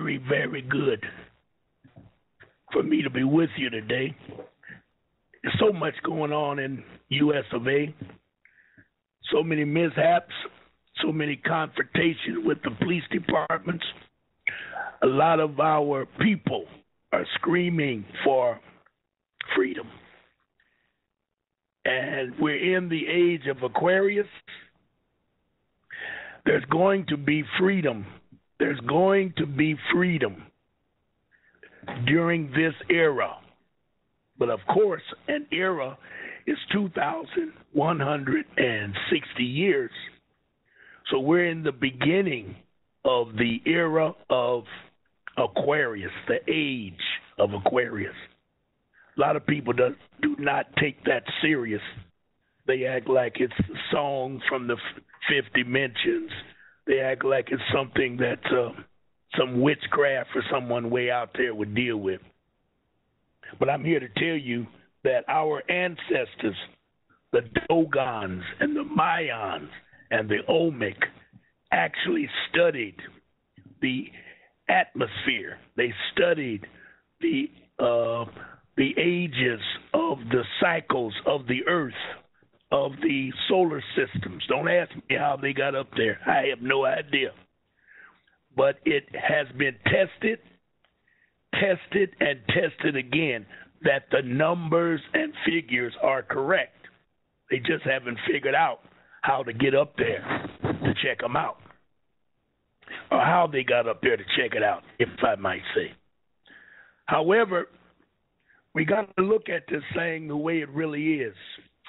very, very good for me to be with you today. There's so much going on in U.S. of A. So many mishaps, so many confrontations with the police departments. A lot of our people are screaming for freedom. And we're in the age of Aquarius. There's going to be freedom. There's going to be freedom during this era. But of course, an era is 2,160 years. So we're in the beginning of the era of Aquarius, the age of Aquarius. A lot of people do not take that serious. They act like it's a song from the Fifth Dimensions. They act like it's something that some witchcraft or someone way out there would deal with. But I'm here to tell you that our ancestors, the Dogons and the Mayans and the Olmec, actually studied the atmosphere. They studied the ages of the cycles of the earth, of the solar systems. Don't ask me how they got up there. I have no idea. But it has been tested, and tested again that the numbers and figures are correct. They just haven't figured out how to get up there to check them out, or how they got up there to check it out, if I might say. However, we got to look at this thing the way it really is.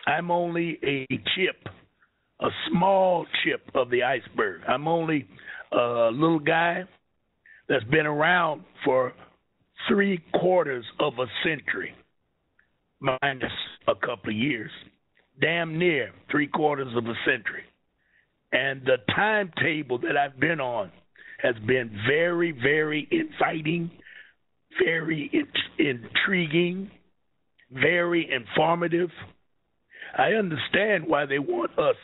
I'm only a chip, a small chip of the iceberg. I'm only a little guy that's been around for 3/4 of a century, minus a couple of years, damn near 3/4 of a century. And the timetable that I've been on has been very, very inviting, very intriguing, very informative. I understand why they want us,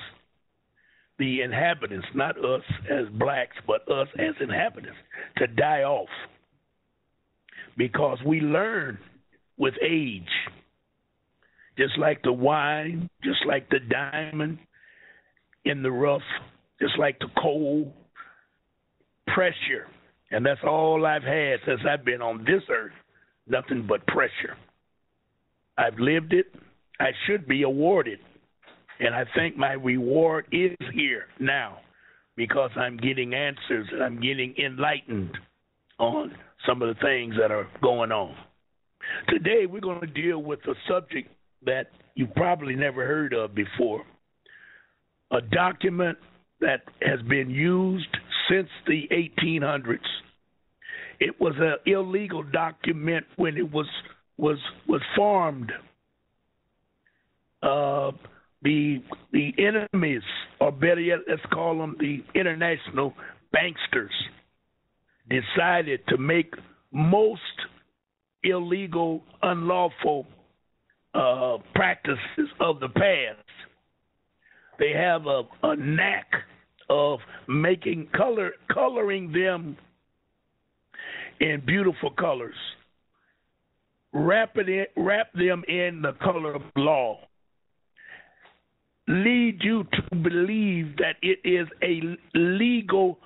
the inhabitants, not us as blacks, but us as inhabitants, to die off. Because we learn with age, just like the wine, just like the diamond in the rough, just like the coal, pressure. And that's all I've had since I've been on this earth, nothing but pressure. I've lived it. I should be awarded. And I think my reward is here now, because I'm getting answers and I'm getting enlightened on some of the things that are going on. Today, we're going to deal with a subject that you probably never heard of before, a document that has been used since the 1800s. It was an illegal document when it was formed. The enemies, or better yet, let's call them the international banksters, decided to make most illegal, unlawful practices of the past. They have a knack of making coloring them in beautiful colors, wrap them in the color of law, lead you to believe that it is a legal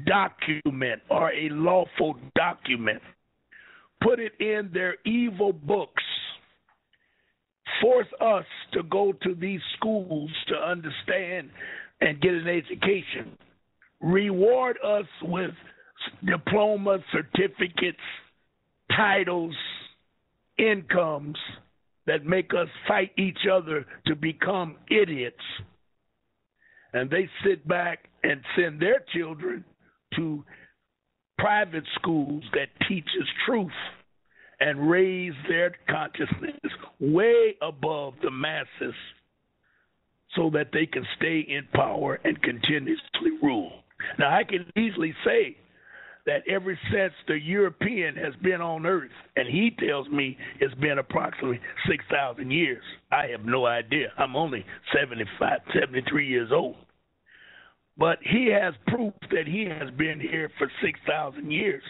document or a lawful document, put it in their evil books, force us to go to these schools to understand and get an education, reward us with diplomas, certificates, titles, incomes that make us fight each other to become idiots. And they sit back and send their children to private schools that teaches truth and raise their consciousness way above the masses so that they can stay in power and continuously rule. Now, I can easily say that ever since the European has been on Earth, and he tells me it's been approximately 6,000 years. I have no idea. I'm only 73 years old. But he has proof that he has been here for 6,000 years.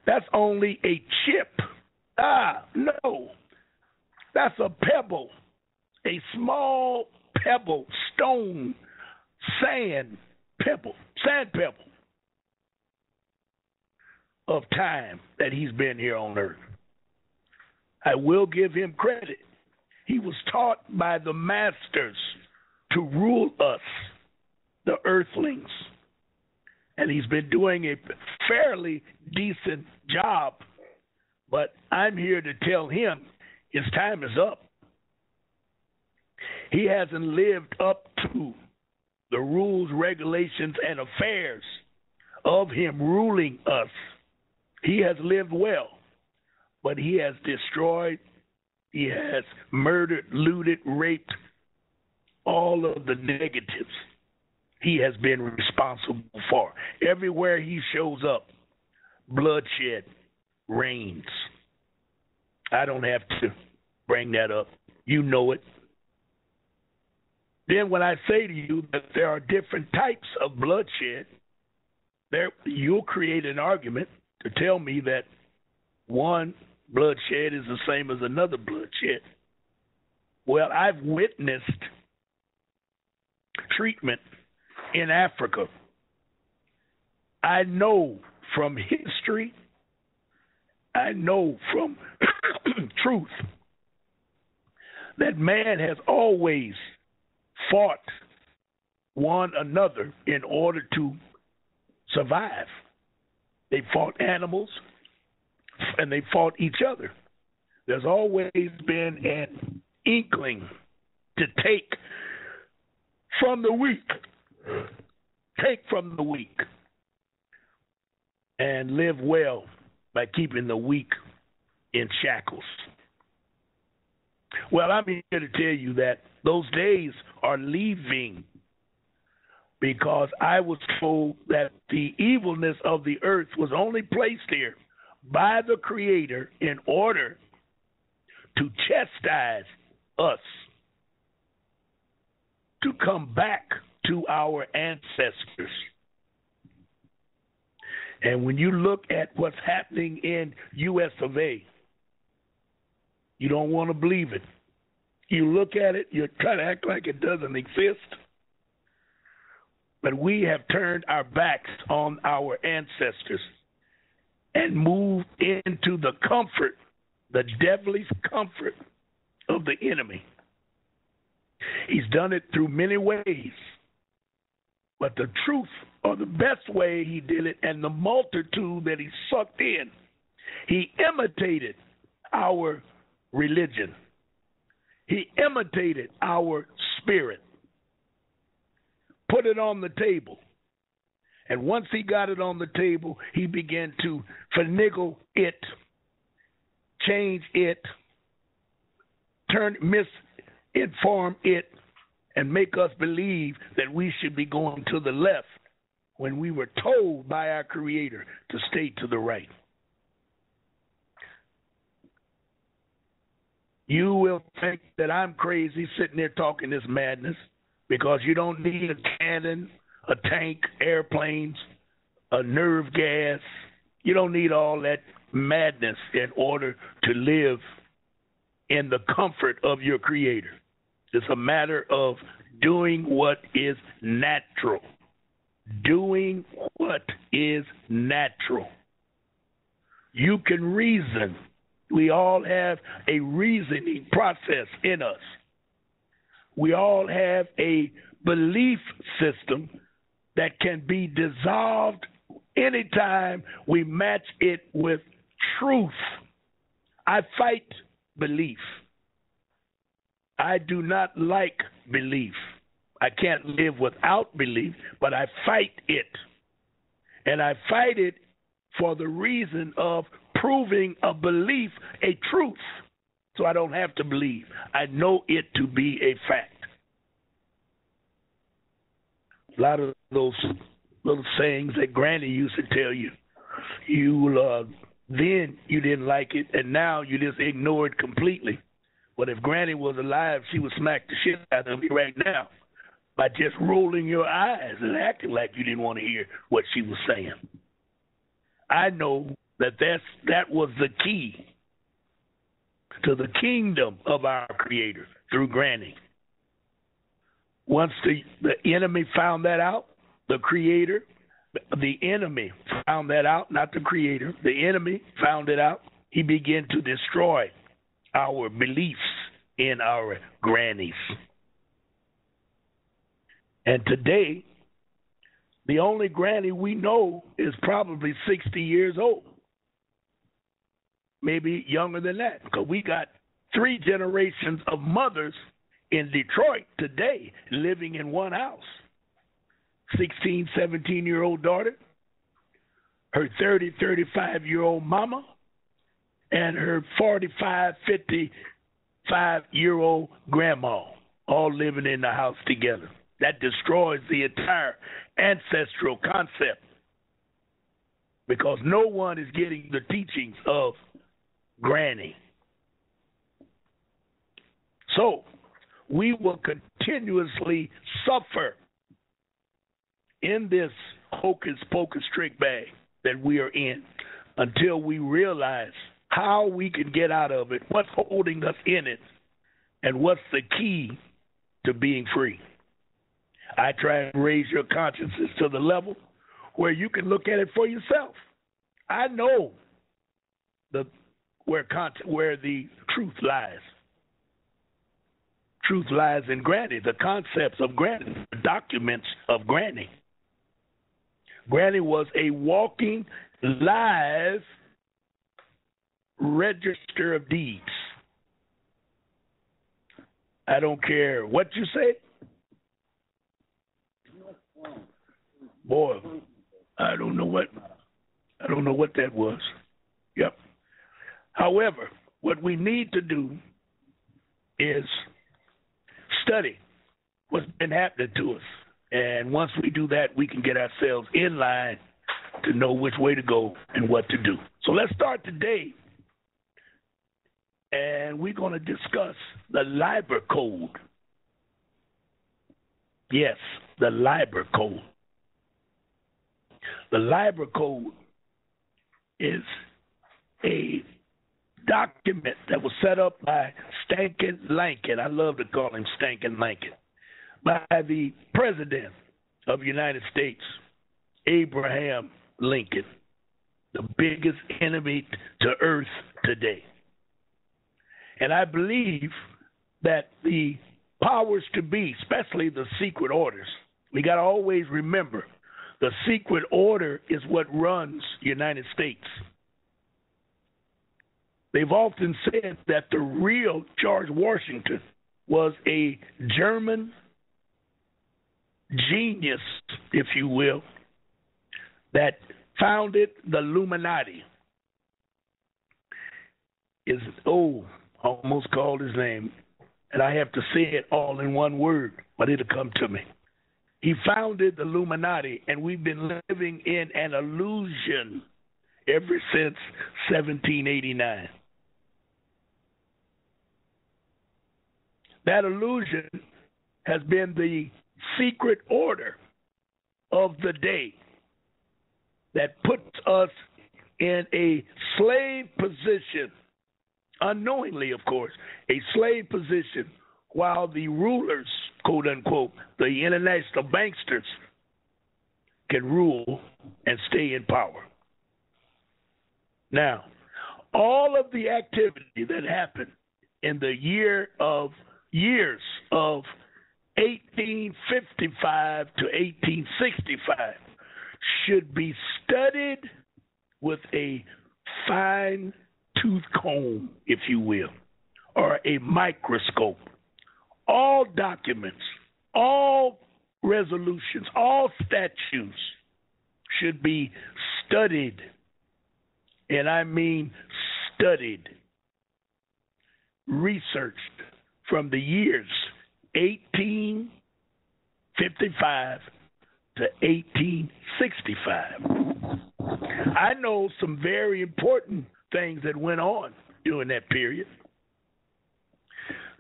That's only a chip. No. That's a pebble, a small pebble, stone, sand pebble of time that he's been here on earth. I will give him credit. He was taught by the masters to rule us, the earthlings. And he's been doing a fairly decent job. But I'm here to tell him his time is up. He hasn't lived up to the rules, regulations, and affairs of him ruling us. He has lived well, but he has destroyed, he has murdered, looted, raped, all of the negatives he has been responsible for. Everywhere he shows up, bloodshed reigns. I don't have to bring that up. You know it. Then when I say to you that there are different types of bloodshed, you'll create an argument to tell me that one bloodshed is the same as another bloodshed. Well, I've witnessed treatment in Africa. I know from history, I know from truth that man has always fought one another in order to survive. They fought animals and they fought each other. There's always been an inkling to take from the weak. Take from the weak and live well by keeping the weak in shackles. Well, I'm here to tell you that those days are leaving, because I was told that the evilness of the earth was only placed here by the Creator in order to chastise us, to come back to our ancestors. And when you look at what's happening in U.S. of A., you don't want to believe it. You look at it, you try to act like it doesn't exist. But we have turned our backs on our ancestors and moved into the comfort, the devilish comfort of the enemy. He's done it through many ways. But the truth, or the best way he did it, and the multitude that he sucked in, he imitated our religion. He imitated our spirit, put it on the table. And once he got it on the table, he began to finagle it, change it, misinform it, and make us believe that we should be going to the left when we were told by our Creator to stay to the right. You will think that I'm crazy sitting there talking this madness, because you don't need a cannon, a tank, airplanes, a nerve gas. You don't need all that madness in order to live in the comfort of your Creator. It's a matter of doing what is natural. Doing what is natural. You can reason. We all have a reasoning process in us. We all have a belief system that can be dissolved anytime we match it with truth. I fight belief. I do not like belief. I can't live without belief, but I fight it. And I fight it for the reason of proving a belief a truth, so I don't have to believe. I know it to be a fact. A lot of those little sayings that Granny used to tell you, then you didn't like it, and now you just ignore it completely. But if Granny was alive, she would smack the shit out of me right now by just rolling your eyes and acting like you didn't want to hear what she was saying. I know that that was the key to the kingdom of our Creator through Granny. Once the enemy found that out, the Creator, the enemy found that out, not the Creator. The enemy found it out. He began to destroy our beliefs in our grannies. And today, the only granny we know is probably 60 years old, maybe younger than that, because we got 3 generations of mothers in Detroit today living in one house. 16, 17-year-old daughter, her 30, 35-year-old mama, and her 45, 55-year-old grandma, all living in the house together. That destroys the entire ancestral concept because no one is getting the teachings of Granny. So we will continuously suffer in this hocus pocus trick bag that we are in until we realize how we can get out of it, what's holding us in it, and what's the key to being free. I try to raise your consciousness to the level where you can look at it for yourself. I know where the truth lies. Truth lies in Granny, the concepts of Granny, the documents of Granny. Granny was a walking, live register of deeds. I don't care what you say. Boy, I don't know what that was. Yep. However, what we need to do is study what's been happening to us. And once we do that, we can get ourselves in line to know which way to go and what to do. So let's start today. And we're going to discuss the LIBER Code. Yes, the LIBER Code. The LIBER Code is a document that was set up by Stankin Lancon. I love to call him Stankin Lancon. By the President of the United States, Abraham Lincoln, the biggest enemy to earth today. And I believe that the powers to be, especially the secret orders, we got to always remember the secret order is what runs the United States. They've often said that the real George Washington was a German genius, if you will, that founded the Illuminati. Almost called his name, and I have to say it all in one word, but it'll come to me. He founded the Illuminati, and we've been living in an illusion ever since 1789. That illusion has been the secret order of the day that puts us in a slave position, unknowingly, of course, a slave position, while the rulers, quote unquote, the international banksters, can rule and stay in power. Now, all of the activity that happened in the years of 1855 to 1865 should be studied with a fine-tooth comb, if you will, or a microscope. All documents, all resolutions, all statutes should be studied, and I mean studied, researched from the years 1855 to 1865. I know some very important things that went on during that period.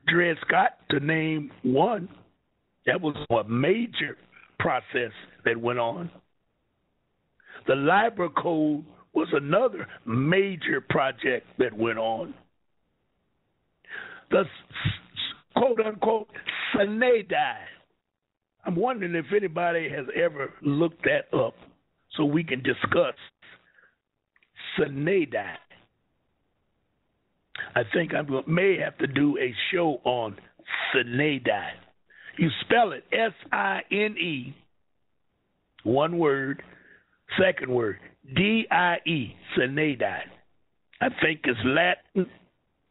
Dred Scott, to name one, that was a major process that went on. The LIBER Code was another major project that went on. The quote-unquote Sinai. I'm wondering if anybody has ever looked that up so we can discuss Sinai. I think I may have to do a show on Sinai. You spell it S-I-N-E, one word, second word, D-I-E, Sinai. I think it's Latin,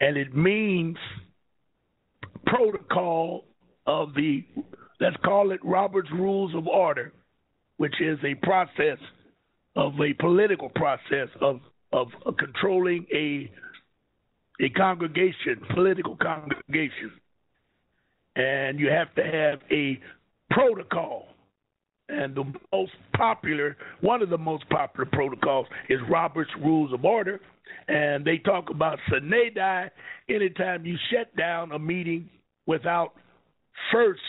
and it means protocol of the, let's call it Robert's Rules of Order, which is a process of a political process of controlling a congregation, political congregation. And you have to have a protocol. And the most popular, one of the most popular protocols is Robert's Rules of Order. And they talk about Sinai anytime you shut down a meeting without first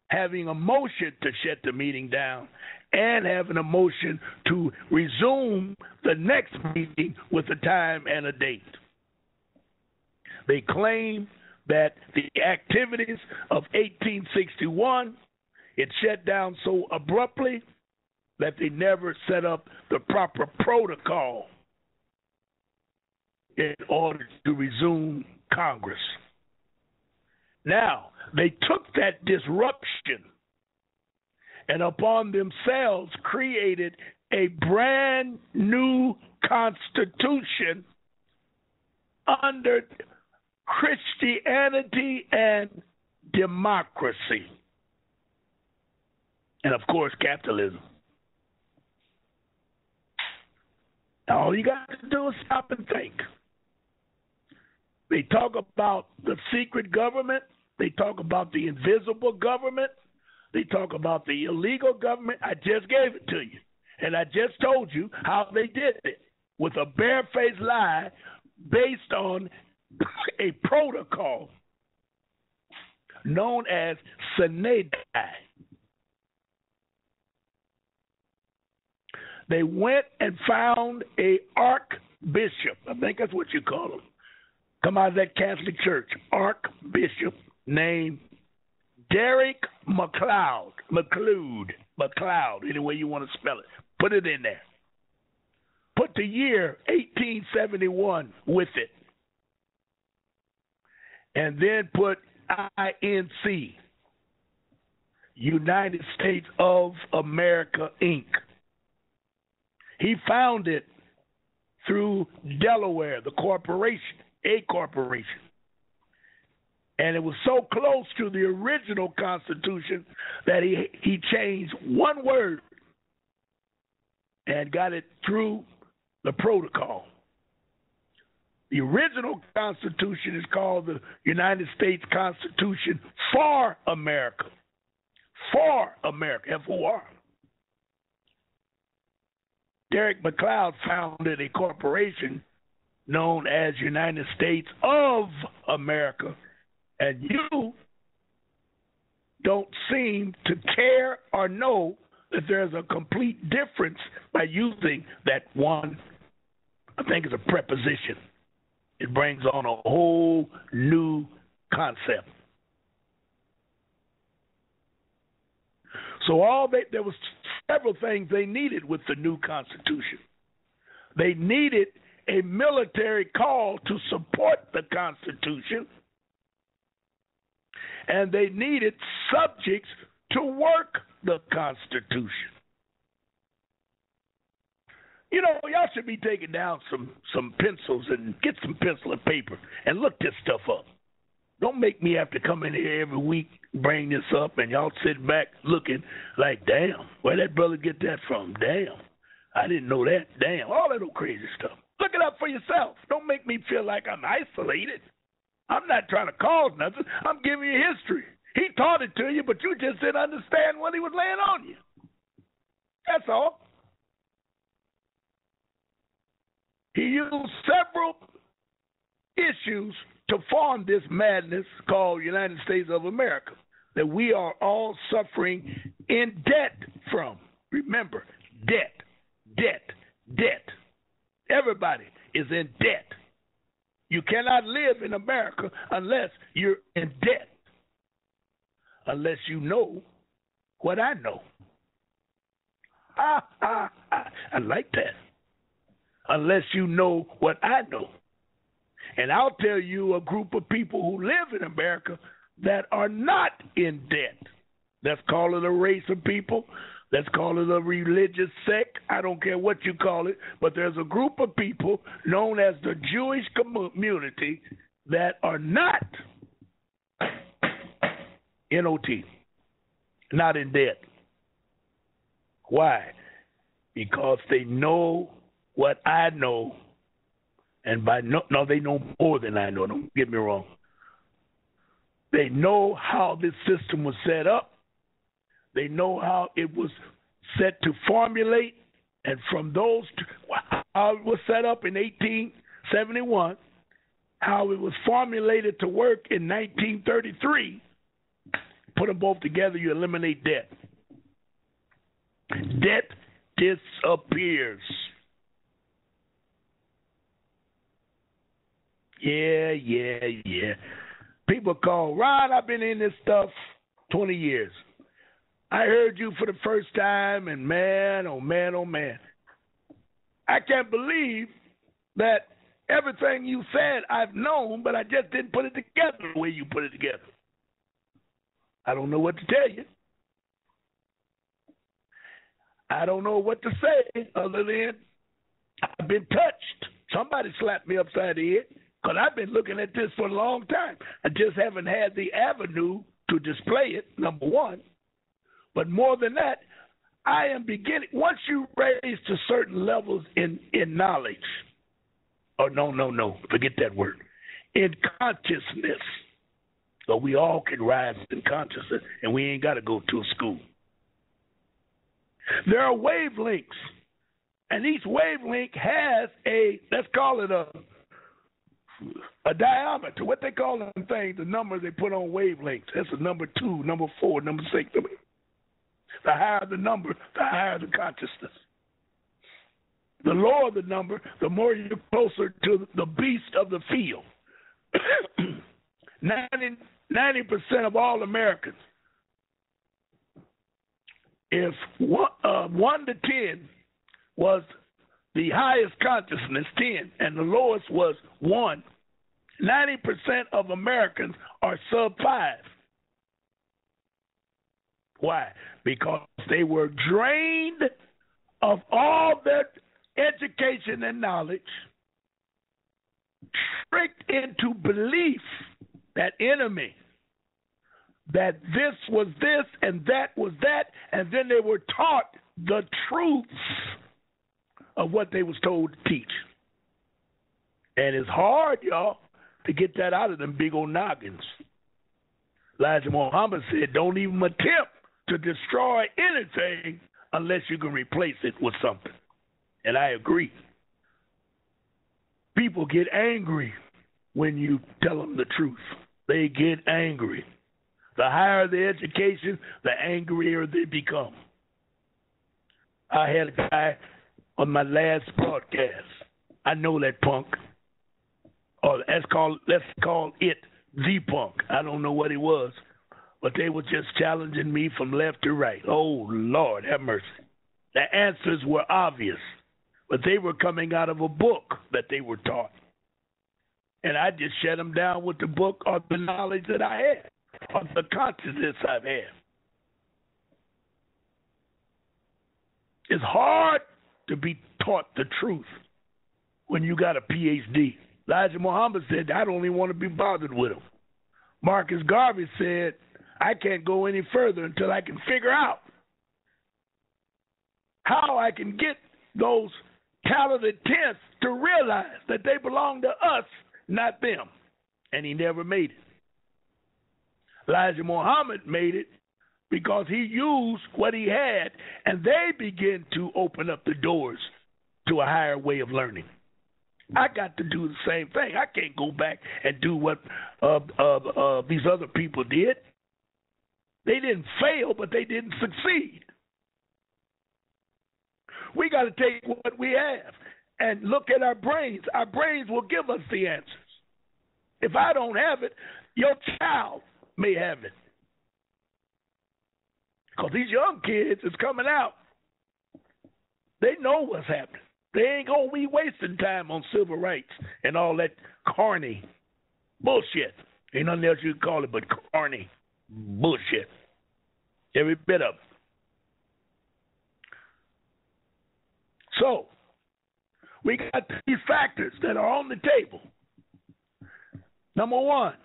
having a motion to shut the meeting down and having a motion to resume the next meeting with a time and a date. They claim that the activities of 1861, it shut down so abruptly that they never set up the proper protocol in order to resume Congress. Now, they took that disruption and upon themselves created a brand new constitution under Christianity and democracy. And of course, capitalism. Now, all you got to do is stop and think. They talk about the secret government. They talk about the invisible government. They talk about the illegal government. I just gave it to you. And I just told you how they did it with a barefaced lie based on a protocol known as Sinai. They went and found a archbishop. I think that's what you call them. Come out of that Catholic Church. Archbishop named Derek McLeod, any way you want to spell it. Put it in there. Put the year 1871 with it. And then put INC, United States of America, Inc. He found it through Delaware, the corporation, a corporation. And it was so close to the original Constitution that he changed one word and got it through the protocol. The original Constitution is called the United States Constitution for America. For America, F-O-R. Derek McLeod founded a corporation known as United States of America, and you don't seem to care or know that there's a complete difference by using that one, I think it's a preposition. It brings on a whole new concept. So there was several things they needed with the new Constitution. They needed a military call to support the Constitution, and they needed subjects to work the Constitution. You know, y'all should be taking down some pencils and get some pencil and paper and look this stuff up. Don't make me have to come in here every week, bring this up, and y'all sit back looking like, damn, where'd that brother get that from? Damn, I didn't know that. Damn, all that old crazy stuff. Look it up for yourself. Don't make me feel like I'm isolated. I'm not trying to cause nothing. I'm giving you history. He taught it to you, but you just didn't understand what he was laying on you. That's all. He used several issues to form this madness called United States of America that we are all suffering in debt from. Remember, debt. Debt. Everybody is in debt. You cannot live in America unless you're in debt. Unless you know what I know. I like that. Unless you know what I know. And I'll tell you a group of people who live in America that are not in debt. Let's call it a race of people. Let's call it a religious sect. I don't care what you call it, but there's a group of people known as the Jewish community that are not N-O-T, not in debt. Why? Because they know what I know, and no, they know more than I know. Don't get me wrong. They know how this system was set up. They know how it was set to formulate, and from those, how it was set up in 1871, how it was formulated to work in 1933. Put them both together, you eliminate debt. Debt disappears. Yeah. People call, Ron, I've been in this stuff 20 years. I heard you for the first time, and man, oh man. I can't believe that everything you said I've known, but I just didn't put it together the way you put it together. I don't know what to tell you. I don't know what to say other than I've been touched. Somebody slapped me upside the head because I've been looking at this for a long time. I just haven't had the avenue to display it, number one. But more than that, I am beginning, once you raise to certain levels in knowledge, no, forget that word, in consciousness, so we all can rise in consciousness, and we ain't got to go to a school. There are wavelengths, and each wavelength has let's call it a diameter. What they call them things, the numbers they put on wavelengths. That's a number 2, number 4, number 6. The higher the number, the higher the consciousness. The lower the number, the more you're closer to the beast of the field. 90% of all Americans, if 1 to 10 was the highest consciousness, 10, and the lowest was 1, 90% of Americans are sub 5. Why? Because they were drained of all their education and knowledge, tricked into belief, that enemy, that this was this and that was that, and then they were taught the truths of what they was told to teach. And it's hard, y'all, to get that out of them big old noggins. Elijah Muhammad said, don't even attempt to destroy anything unless you can replace it with something. And I agree. People get angry when you tell them the truth. They get angry. The higher the education, the angrier they become. I had a guy on my last broadcast. I know that punk. Or let's call it the punk. I don't know what it was. But they were just challenging me from left to right. Oh, Lord, have mercy. The answers were obvious, but they were coming out of a book that they were taught. And I just shut them down with the book or the knowledge that I had, or the consciousness I've had. It's hard to be taught the truth when you got a PhD. Elijah Muhammad said, I don't even want to be bothered with him. Marcus Garvey said, I can't go any further until I can figure out how I can get those talented tenths to realize that they belong to us, not them. And he never made it. Elijah Muhammad made it because he used what he had, and they began to open up the doors to a higher way of learning. I got to do the same thing. I can't go back and do what these other people did. They didn't fail, but they didn't succeed. We got to take what we have and look at our brains. Our brains will give us the answers. If I don't have it, your child may have it. Because these young kids is coming out. They know what's happening. They ain't going to be wasting time on civil rights and all that corny bullshit. Ain't nothing else you can call it but corny bullshit. Every bit of it. So, we got these factors that are on the table. Number one,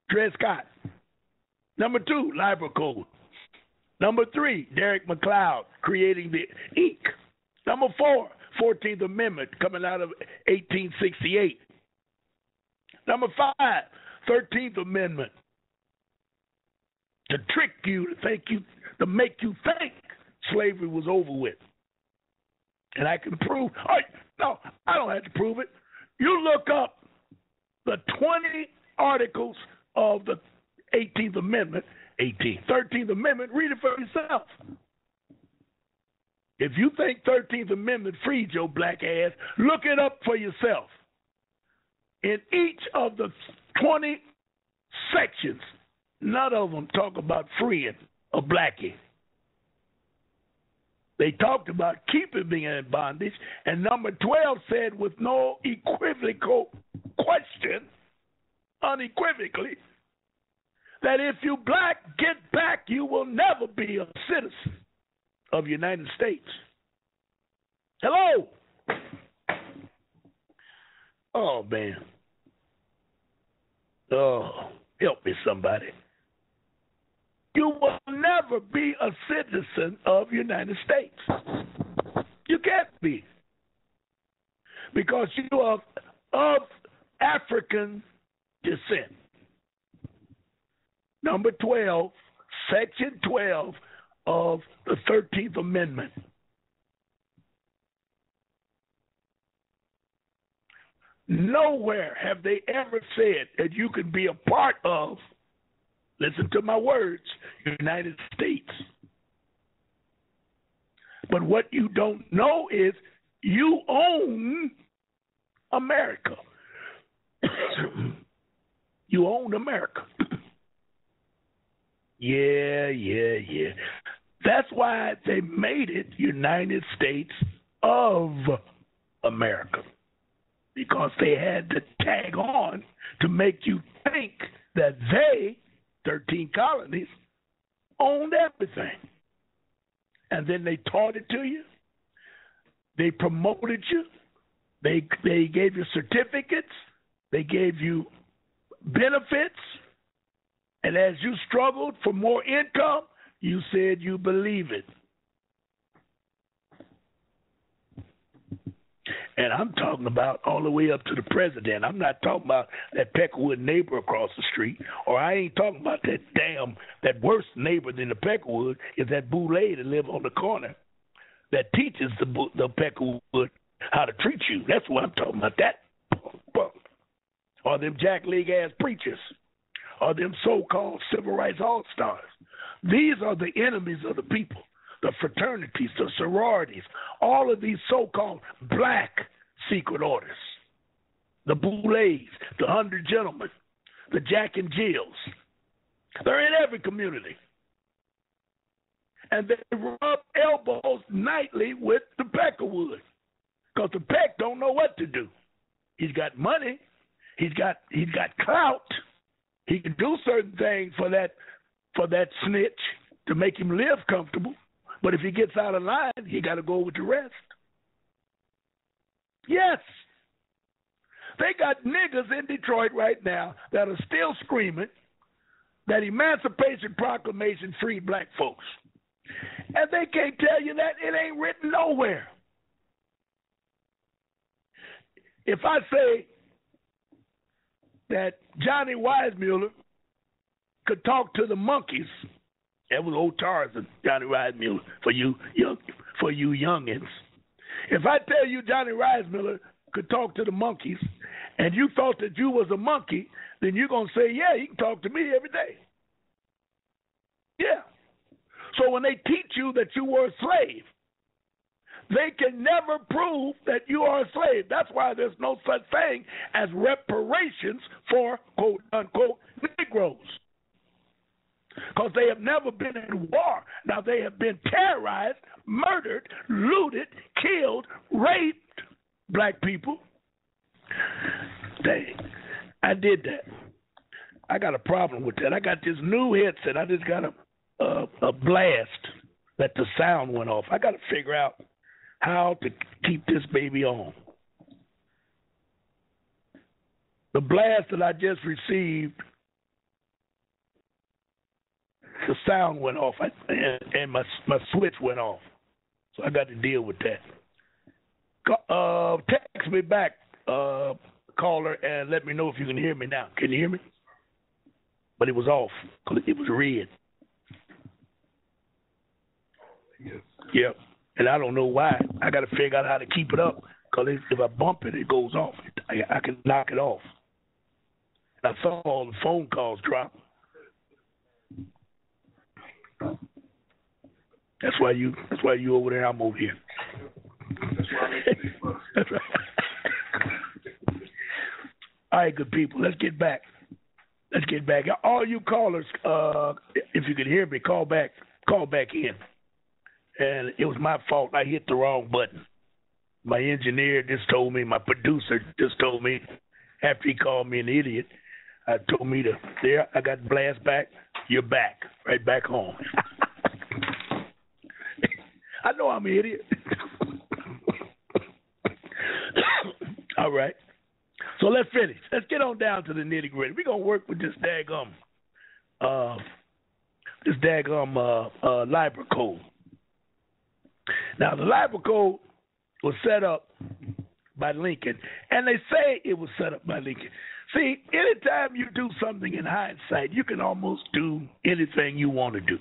Dred Scott. Number two, LIBER Code. Number three, Derek McLeod creating the Inc. Number four, 14th Amendment coming out of 1868. Number five, 13th Amendment to trick you, to make you think slavery was over with. And I can prove, no, I don't have to prove it. You look up the 20 articles of the 18th Amendment, 13th Amendment, read it for yourself. If you think 13th Amendment freed your black ass, look it up for yourself. In each of the 20 sections, none of them talk about freeing a blackie. They talked about keeping me in bondage, and number 12 said with no equivocal question, unequivocally, that if you black get back, you will never be a citizen of the United States. Hello? Oh, man. Oh, help me, somebody. You will never be a citizen of the United States. You can't be. Because you are of African descent. Number 12, Section 12 of the 13th Amendment. Nowhere have they ever said that you can be a part of, listen to my words, United States. But what you don't know is you own America. You own America. Yeah. That's why they made it United States of America. Because they had to tag on to make you think that they, 13 colonies, owned everything. And then they taught it to you. They promoted you. They gave you certificates. They gave you benefits. And as you struggled for more income, you said you believe it. And I'm talking about all the way up to the president. I'm not talking about that Peckerwood neighbor across the street, or I ain't talking about that worse neighbor than the Peckerwood is that boule that live on the corner that teaches the Peckerwood how to treat you. That's what I'm talking about. That, or them Jack League ass preachers, or them so-called civil rights all-stars. These are the enemies of the people. The fraternities, the sororities, all of these so-called black secret orders, the Boulets, the 100 Gentlemen, the Jack and Jills. They're in every community. And they rub elbows nightly with the Peckerwood because the Peck don't know what to do. He's got money. He's got clout. He can do certain things for that snitch to make him live comfortable. But if he gets out of line, he got to go with the rest. Yes. They got niggas in Detroit right now that are still screaming that Emancipation Proclamation freed black folks. And they can't tell you that. It ain't written nowhere. If I say that Johnny Weissmuller could talk to the monkeys, that was old Tarzan, Johnny Weissmuller, for you youngins. If I tell you Johnny Weissmuller could talk to the monkeys, and you thought that you was a monkey, then you're going to say, yeah, he can talk to me every day. Yeah. So when they teach you that you were a slave, they can never prove that you are a slave. That's why there's no such thing as reparations for, quote, unquote, Negroes. Because they have never been in war. Now, they have been terrorized, murdered, looted, killed, raped black people. Dang, I did that. I got a problem with that. I got this new headset. I just got a blast that the sound went off. I got to figure out how to keep this baby on. The blast that I just received, the sound went off, and my switch went off. So I got to deal with that. Text me back, caller, and let me know if you can hear me now. Can you hear me? But it was off. It was red. Yes. Yep. And I don't know why. I got to figure out how to keep it up. Because if I bump it, it goes off. I can knock it off. I saw all the phone calls drop. That's why you over there. I'm over here. That's right. All right, good people. Let's get back. All you callers, if you can hear me, call back in. And it was my fault. I hit the wrong button. My engineer just told me, my producer just told me, after he called me an idiot, told me there, I got blast back. You're back, right back home. I know I'm an idiot. All right. So let's finish. Let's get on down to the nitty gritty. We're going to work with this daggum LIBER code. Now, the LIBER code was set up by Lincoln, and they say it was set up by Lincoln. See, anytime you do something in hindsight, you can almost do anything you want to do,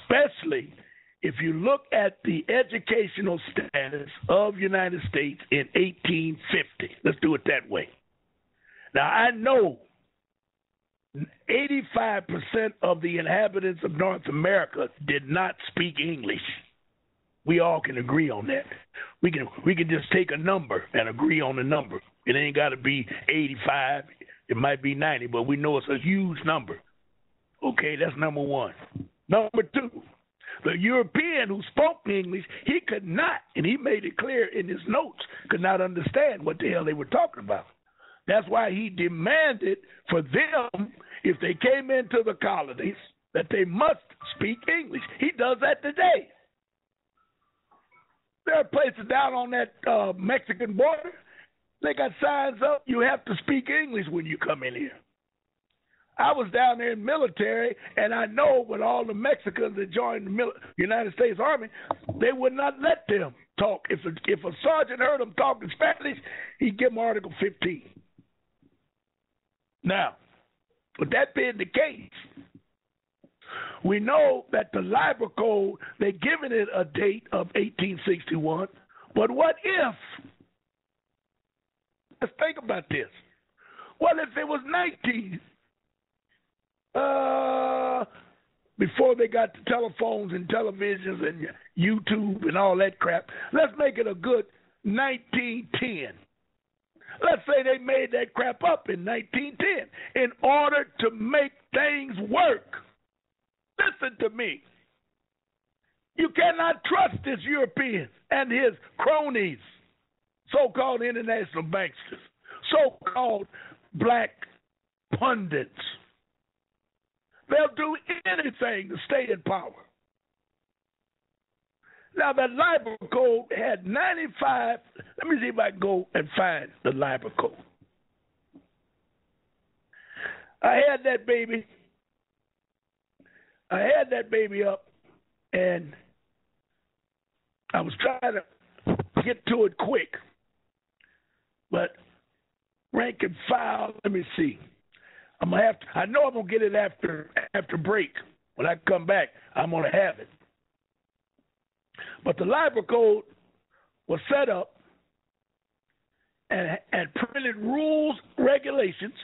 especially if you look at the educational status of United States in 1850. Let's do it that way. Now, I know 85% of the inhabitants of North America did not speak English. We all can agree on that. We can just take a number and agree on the number. It ain't got to be 85. It might be 90, but we know it's a huge number. Okay, that's number one. Number two, the European who spoke English, he could not, and he made it clear in his notes, could not understand what the hell they were talking about. That's why he demanded for them, if they came into the colonies, that they must speak English. He does that today. There are places down on that Mexican border, they got signs up, you have to speak English when you come in here. I was down there in military, and I know when all the Mexicans that joined the United States Army, they would not let them talk. If a sergeant heard them talking Spanish, he'd give them Article 15. Now, with that being the case, we know that the LIBER Code, they're giving it a date of 1861, but what if? Let's think about this. What if it was 19? Before they got the telephones and televisions and YouTube and all that crap, let's make it a good 1910. Let's say they made that crap up in 1910 in order to make things work. Listen to me. You cannot trust this European and his cronies, so-called international banksters, so-called black pundits. They'll do anything to stay in power. Now, that LIBER Code had 95. Let me see if I can go and find the LIBER Code. I had that baby up, and I was trying to get to it quick. But rank and file, let me see. I know I'm gonna get it after break. When I come back, I'm gonna have it. But the LIBER Code was set up and printed rules, regulations.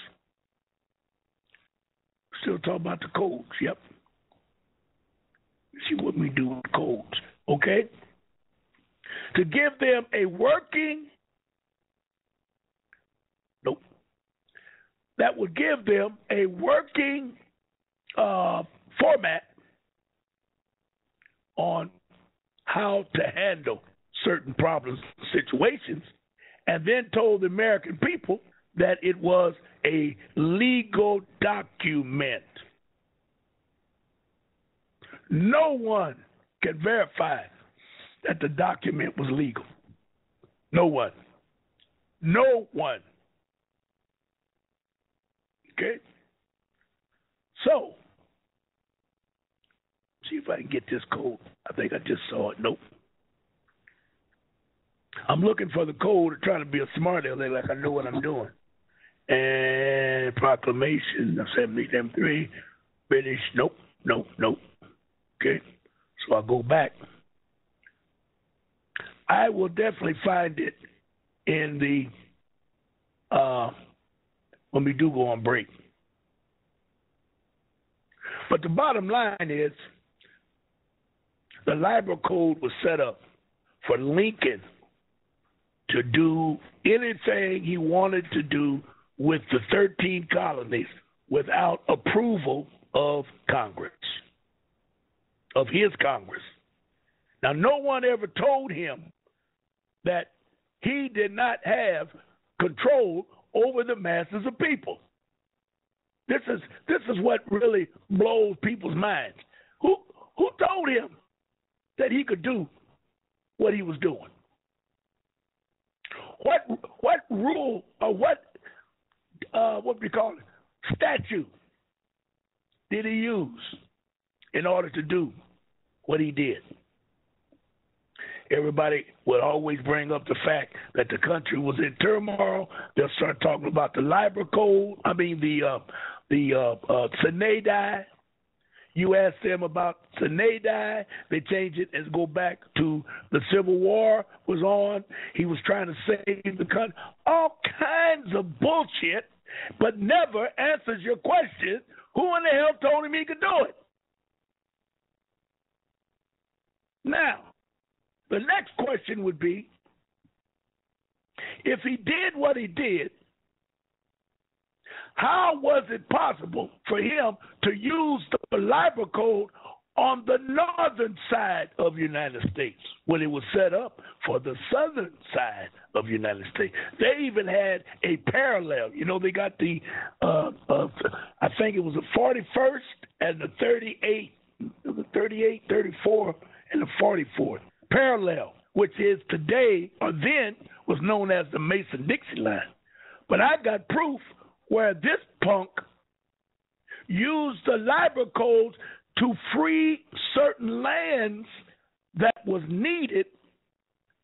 Still talking about the codes, yep. see what we do with codes, okay? To give them a working, that would give them a working format on how to handle certain problems, situations, and then told the American people that it was a legal document. No one can verify that the document was legal. No one. No one. Okay? So, see if I can get this code. I think I just saw it. Nope. I'm looking for the code, trying to be a smart aleck like I know what I'm doing. And proclamation of 73, British, nope. Okay, so I'll go back. I will definitely find it in the, when we do go on break. But the bottom line is, the LIBER code was set up for Lincoln to do anything he wanted to do with the 13 colonies without approval of Congress, of his Congress. Now, no one ever told him that he did not have control over the masses of people. This is what really blows people's minds. Who told him that he could do what he was doing? What rule or what do you call it, statute did he use in order to do what he did? Everybody would always bring up the fact that the country was in turmoil. They'll start talking about the LIBER code. I mean the Sine Die. You ask them about Sine Die, they change it and go back to the Civil War was on. He was trying to save the country. All kinds of bullshit, but never answers your question, who in the hell told him he could do it? Now, the next question would be, if he did what he did, how was it possible for him to use the LIBER code on the northern side of the United States when it was set up for the southern side of the United States? They even had a parallel. You know, they got the, I think it was the 41st and the 38, 34, and the 44th parallel, which is today or then was known as the Mason-Dixie line. But I got proof where this punk used the LIBER codes to free certain lands that was needed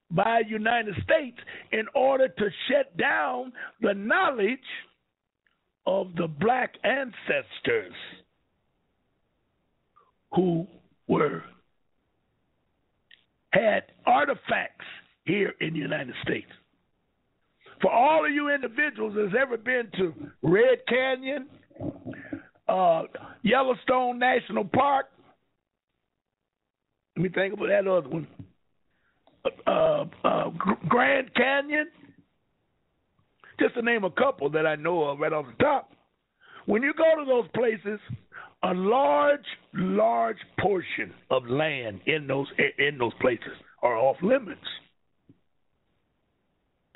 by the United States in order to shut down the knowledge of the black ancestors who had artifacts here in the United States. For all of you individuals that's ever been to Red Canyon, Yellowstone National Park, let me think about that other one, Grand Canyon, just to name a couple that I know of right off the top. When you go to those places, a large portion of land in those places are off limits.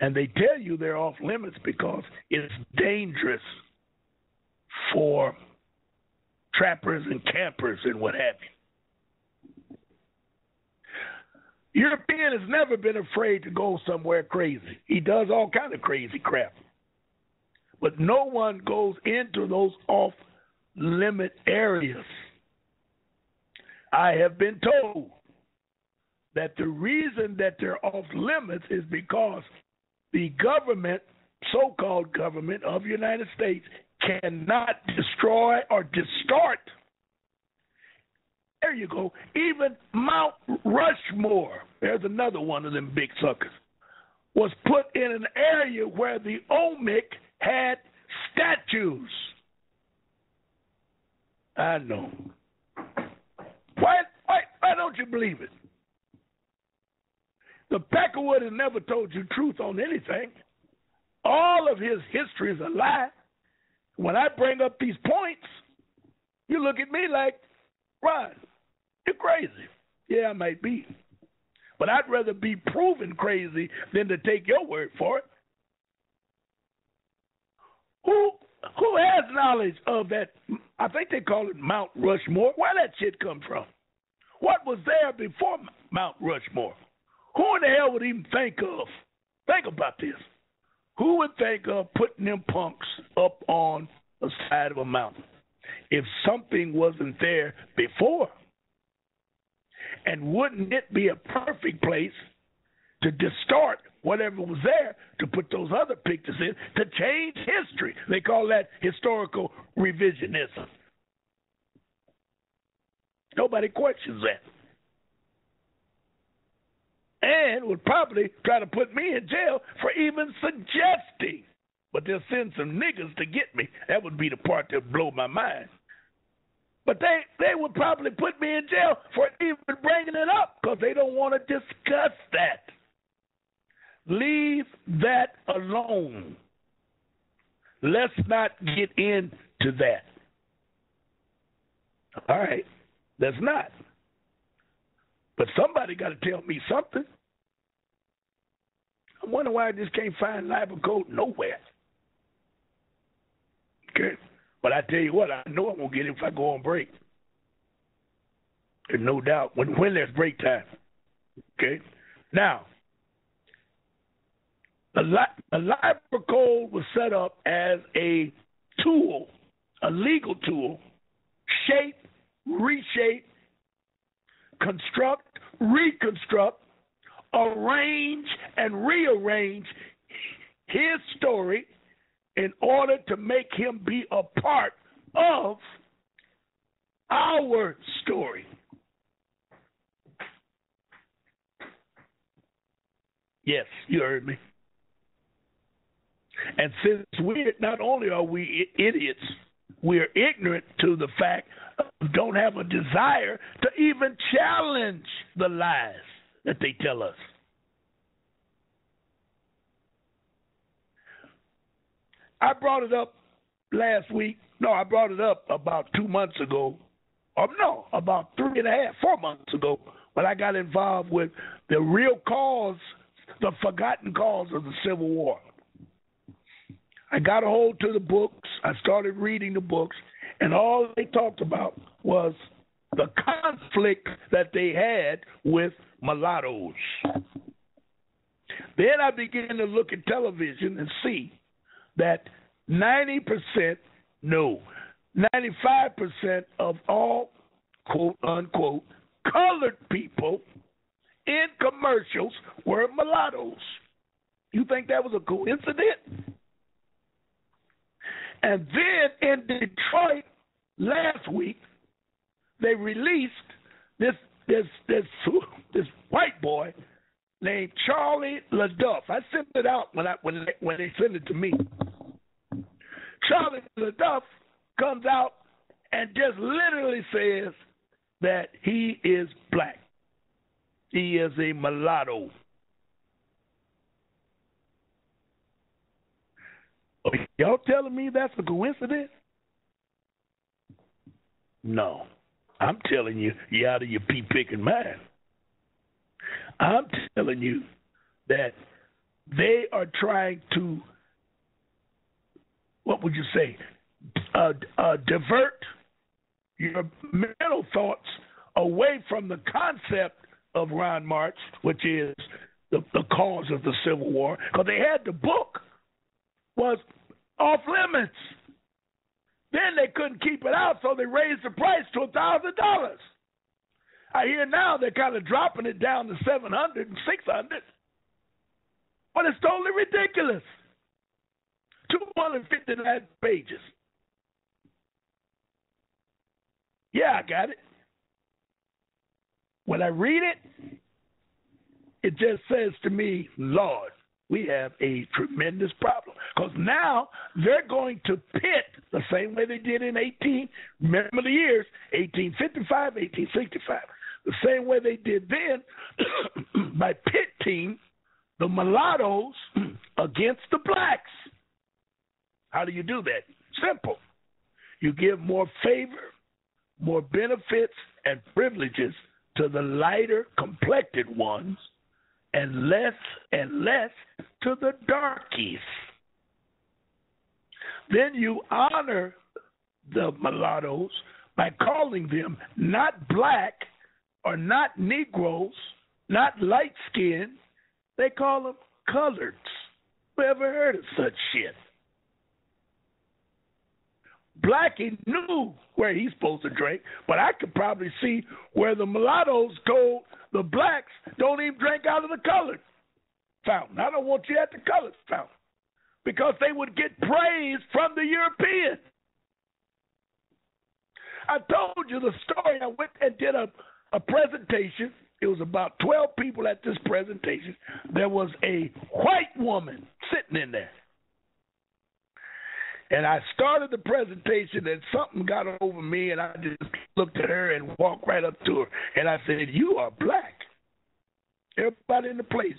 And they tell you they're off limits because it's dangerous for trappers and campers and what have you. European has never been afraid to go somewhere crazy. He does all kind of crazy crap. But no one goes into those off-limit areas. I have been told that the reason that they're off limits is because the government, so-called government of the United States, cannot destroy or distort. There you go. Even Mount Rushmore, there's another one of them big suckers, was put in an area where the Olmec had statues. I know. Why don't you believe it? The Peckerwood has never told you truth on anything. All of his history is a lie. When I bring up these points, you look at me like, Ron, you're crazy. Yeah, I might be. But I'd rather be proven crazy than to take your word for it. Who has knowledge of that? I think they call it Mount Rushmore. Where that shit come from? What was there before Mount Rushmore? Who in the hell would even think of? Think about this. Who would think of putting them punks up on the side of a mountain if something wasn't there before? And wouldn't it be a perfect place to distort whatever was there to put those other pictures in to change history? They call that historical revisionism. Nobody questions that. And would probably try to put me in jail for even suggesting. But they'll send some niggas to get me. That would be the part that would blow my mind. But they would probably put me in jail for even bringing it up because they don't want to discuss that. Leave that alone. Let's not get into that. All right, let's not. But somebody got to tell me something. I wonder why I just can't find LIBER code nowhere. Okay? But I tell you what, I know I'm going to get it if I go on break. There's no doubt. When there's break time. Okay? Now, the LIBER code was set up as a tool, a legal tool, shape, reshape, construct, reconstruct, arrange, and rearrange his story in order to make him be a part of our story. Yes, you heard me. And since not only are we idiots, we're ignorant to the fact don't have a desire to even challenge the lies that they tell us. I brought it up last week. No, I brought it up about 2 months ago. About 4 months ago when I got involved with the real cause, the forgotten cause of the Civil War. I got a hold to the books. I started reading the books. And all they talked about was the conflict that they had with mulattoes. Then I began to look at television and see that 95% of all, quote unquote, colored people in commercials were mulattoes. You think that was a coincidence? And then in Detroit last week, they released this white boy named Charlie LaDuff. I sent it out when they sent it to me. Charlie LaDuff comes out and just literally says that he is black. He is a mulatto. Are y'all telling me that's a coincidence? No. I'm telling you, you're out of your pea-picking mind. I'm telling you that they are trying to, what would you say, divert your mental thoughts away from the concept of Ron March, which is the cause of the Civil War, because they had the book was off limits. Then they couldn't keep it out, so they raised the price to $1,000. I hear now they're kind of dropping it down to $700 and $600. But it's totally ridiculous. 259 pages. Yeah, I got it. When I read it, it just says to me, Lord, we have a tremendous problem. Because now they're going to pit the same way they did in remember the years, 1855, 1865. the same way they did then by pitting the mulattoes against the blacks. How do you do that? Simple. You give more favor, more benefits and privileges to the lighter complected ones and less to the darkies. Then you honor the mulattoes by calling them not black or not Negroes, not light-skinned. They call them coloreds. Who ever heard of such shit? Blackie knew where he's supposed to drink, but I could probably see where the mulattoes told the blacks, don't even drink out of the colored fountain. I don't want you at the colored fountain, because they would get praise from the European. I told you the story. I went and did a presentation. It was about 12 people at this presentation. There was a white woman sitting in there. And I started the presentation, and something got over me, and I just looked at her and walked right up to her. And I said, you are black. Everybody in the place,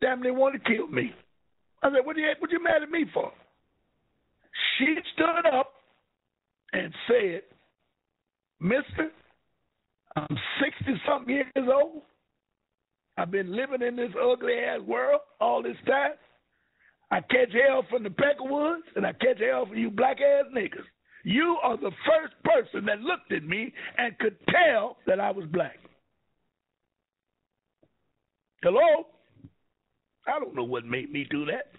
damn, they want to kill me. I said, what you mad at me for? She stood up and said, mister, I'm 60-something years old. I've been living in this ugly-ass world all this time. I catch hell from the Peckerwoods, and I catch hell from you black-ass niggas. You are the first person that looked at me and could tell that I was black. Hello? I don't know what made me do that.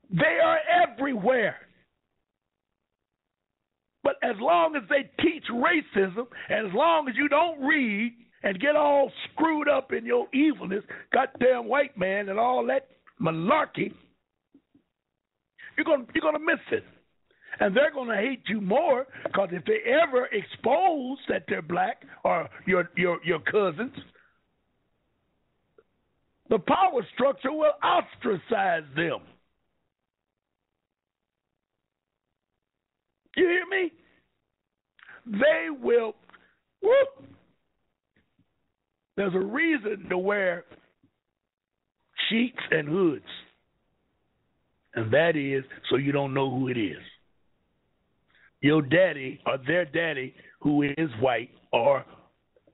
They are everywhere. But as long as they teach racism, and as long as you don't read and get all screwed up in your evilness, goddamn white man and all that malarkey, you're gonna miss it. And they're gonna hate you more, because if they ever expose that they're black or your cousins, the power structure will ostracize them. You hear me? They will. Whoop. There's a reason to wear sheets and hoods, and that is so you don't know who it is. Your daddy or their daddy, who is white or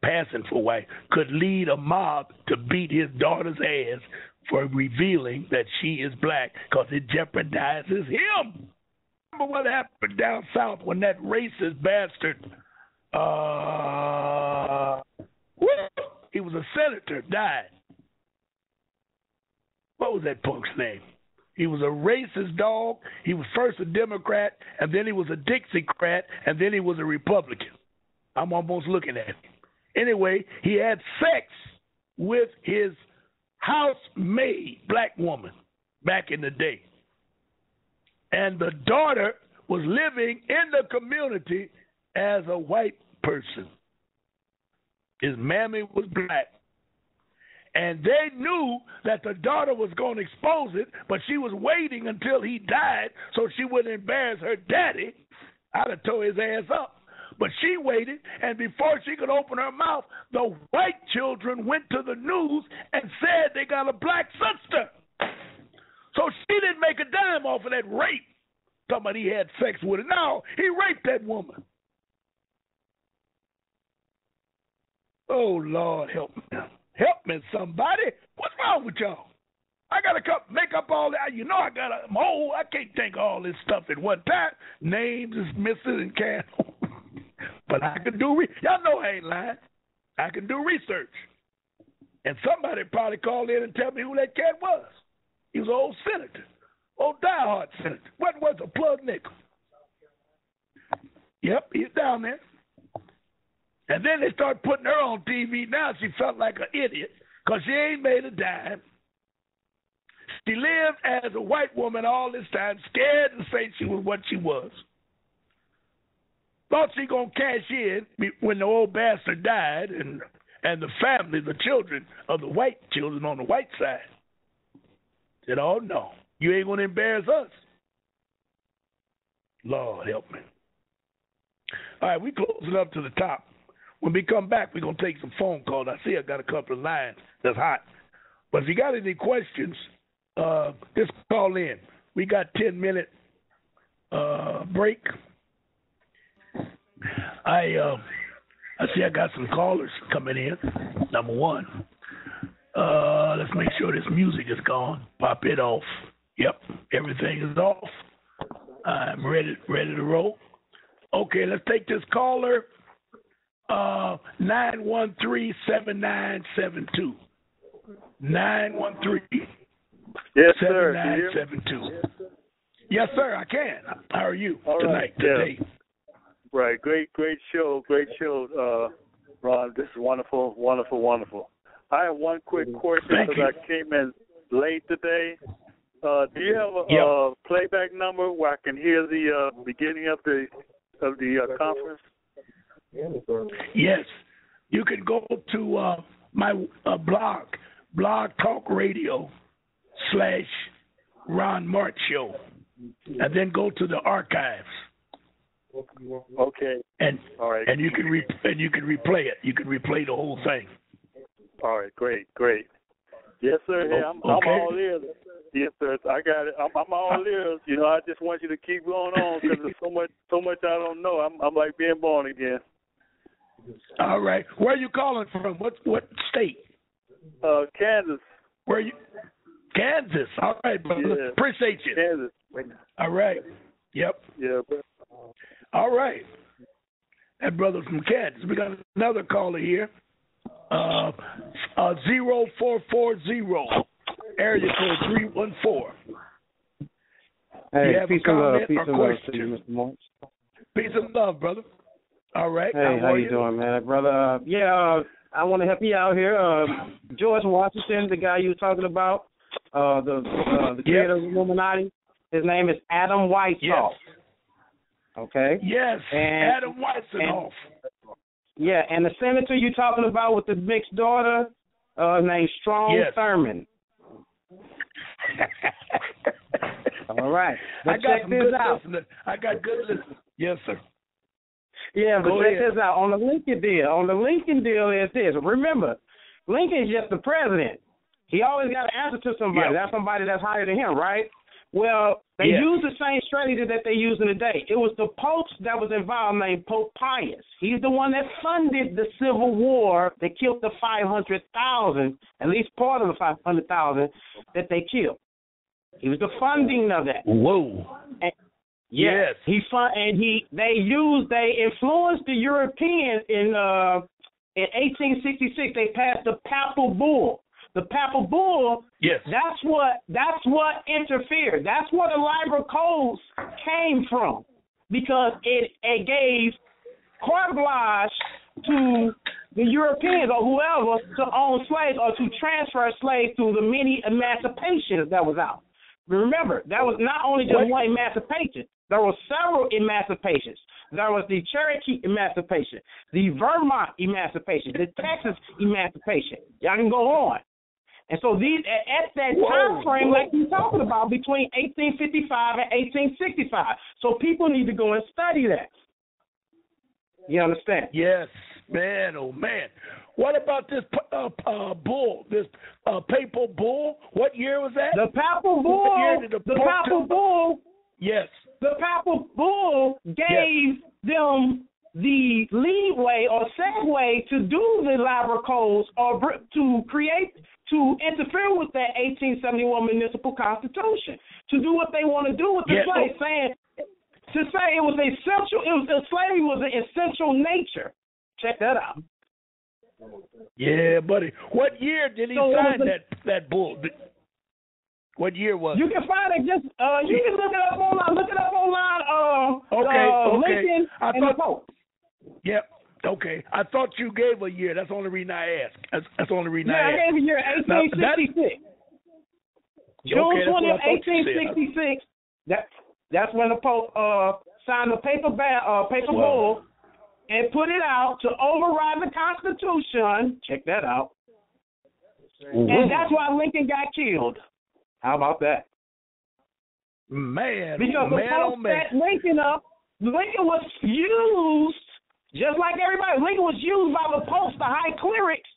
passing for white, could lead a mob to beat his daughter's ass for revealing that she is black, because it jeopardizes him. Remember what happened down south when that racist bastard, he was a senator, died. What was that punk's name? He was a racist dog. He was first a Democrat, and then he was a Dixiecrat, and then he was a Republican. I'm almost looking at him. Anyway, he had sex with his housemaid, black woman, back in the day. And the daughter was living in the community as a white person. His mammy was black. And they knew that the daughter was going to expose it, but she was waiting until he died so she wouldn't embarrass her daddy. I'd have tore his ass up. But she waited, and before she could open her mouth, the white children went to the news and said they got a black sister. So she didn't make a dime off of that rape. Somebody had sex with her. No, he raped that woman. Oh, Lord, help me. Help me, somebody. What's wrong with y'all? I got to make up all that. You know I'm old. I can't think of all this stuff at one time. Names is missing and can't. But I can do y'all know I ain't lying. I can do research. And somebody probably called in and tell me who that cat was. He was an old senator. Old diehard senator. What was a plug nickel? Yep, he's down there. And then they started putting her on TV. Now she felt like an idiot because she ain't made a dime. She lived as a white woman all this time, scared to say she was what she was. Thought she gonna cash in when the old bastard died, and the family, the children of the white children on the white side said, "Oh no, you ain't gonna embarrass us." Lord help me. All right, we closing up to the top. When we come back, we're going to take some phone calls. I see I got a couple of lines that's hot. But if you got any questions, just call in. We got 10-minute break. I see I got some callers coming in. Number one. Let's make sure this music is gone. Pop it off. Yep, everything is off. I'm ready to roll. Okay, let's take this caller. 913-7972. 913. Yes, sir. 7972. Yes, sir, I can. How are you today? Right. Great show. Ron, this is wonderful. I have one quick question because I came in late today. Do you have a playback number where I can hear the beginning of the conference? Yes. You can go to my blog Talk Radio /Ron March Show, and then go to the archives. Okay. And all right. And you can replay it. You can replay the whole thing. All right. Great. Yes, sir. Hey, I'm all ears. Yes, sir. I got it. I'm all ears. You know, I just want you to keep going on because there's so much I don't know. I'm like being born again. All right. Where are you calling from? What state? Kansas. Where are you? Kansas. All right, brother. Yeah. Appreciate you. Kansas. All right. Yep. Yeah. All right. That brother's from Kansas. We got another caller here. 0440 area code 314. Hey, you have peace a comment and or love question? to you, Mr. March. Peace and love, brother. All right. Hey, how you doing, man, brother? I want to help you out here. George Washington, the guy you were talking about, the creator of Illuminati. His name is Adam Weishaupt. Yes. Okay. Yes. And, Adam Weishaupt. Yeah, and the senator you're talking about with the mixed daughter, named Strom Thurmond. All right. But check this out. I got good listeners. Yes, sir. Yeah, but check this out. On the Lincoln deal is this. Remember, Lincoln's just the president. He always got to answer to somebody. That's somebody that's higher than him, right? Well, they use the same strategy that they use in the day. It was the popes that was involved named Pope Pius. He's the one that funded the Civil War that killed the 500,000, at least part of the 500,000 that they killed. He was the funding of that. Whoa. And, yes. They influenced the Europeans in 1866. They passed the Papal Bull. The Papal Bull, that's what interfered. That's where the LIBER codes came from, because it gave carte blanche to the Europeans or whoever to own slaves or to transfer slaves through the many emancipations that was out. Remember, that was not only just one emancipation. There were several emancipations. There was the Cherokee emancipation, the Vermont emancipation, the Texas emancipation. Y'all can go on. And so these at that time frame, like you're talking about, between 1855 and 1865. So people need to go and study that. You understand? Yes, man. Oh, man. What about this bull? This papal bull? What year was that? The papal bull. Papal bull. Yes. The papal bull gave them the leeway or segue to do the LIBER codes or to interfere with that 1871 municipal constitution, to do what they want to do with the slave, slavery was an essential nature. Check that out. Yeah, buddy. What year did he sign that bull? What year was it? You can find it you can look it up online. Lincoln and the Pope. Yep. Okay. I thought you gave a year. That's the only reason I asked. That's the only reason I asked. I gave a year, 1866. June 20th, 1866. That's when the Pope signed the paper bull and put it out to override the Constitution. Check that out. And that's why Lincoln got killed. How about that? Man, because the Pope set Lincoln up. Lincoln was used Just like everybody, Lincoln was used by the Pope, the high clerics,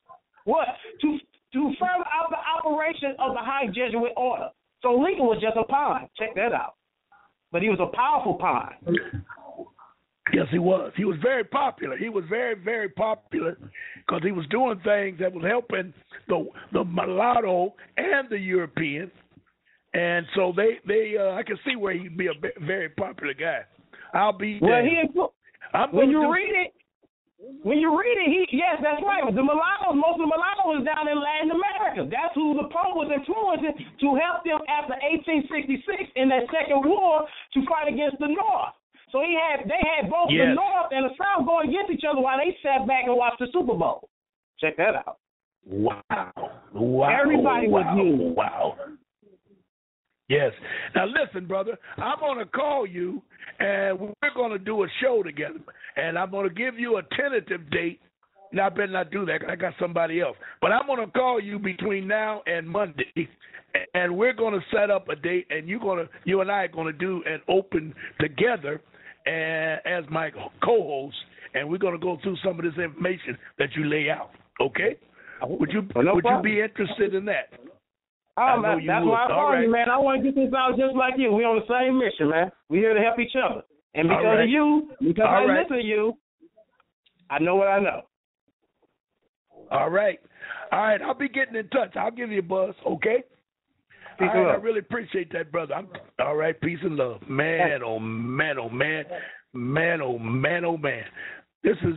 to further out the operation of the high Jesuit order. So Lincoln was just a pawn. Check that out. But he was a powerful pawn. Yes, he was. He was very popular. He was very, very popular because he was doing things that was helping the mulatto and the European. And so I can see where he'd be a very popular guy. I'll be there. When you read it, yes, that's right. The mulattoes, most of the mulattoes down in Latin America. That's who the Pope was influencing to help them after 1866 in that second war to fight against the North. So they had both the North and the South going against each other while they sat back and watched the Super Bowl. Check that out. Wow. Everybody was used. Wow. Yes. Now listen, brother, I'm going to call you, and we're going to do a show together, and I'm going to give you a tentative date. Now, I better not do that because I got somebody else. But I'm going to call you between now and Monday, and we're going to set up a date, and you and I are going to do an open together as my co-host, and we're going to go through some of this information that you lay out. Okay? Would you be interested in that? Oh, man, that's why I called you, man. I want to get this out just like you. We're on the same mission, man. We're here to help each other. And because of you, because I listen to you, I know what I know. All right. I'll be getting in touch. I'll give you a buzz, okay? Peace and love. I really appreciate that, brother. All right, peace and love. Man, oh, man, oh, man. Man, oh, man, oh, man. This is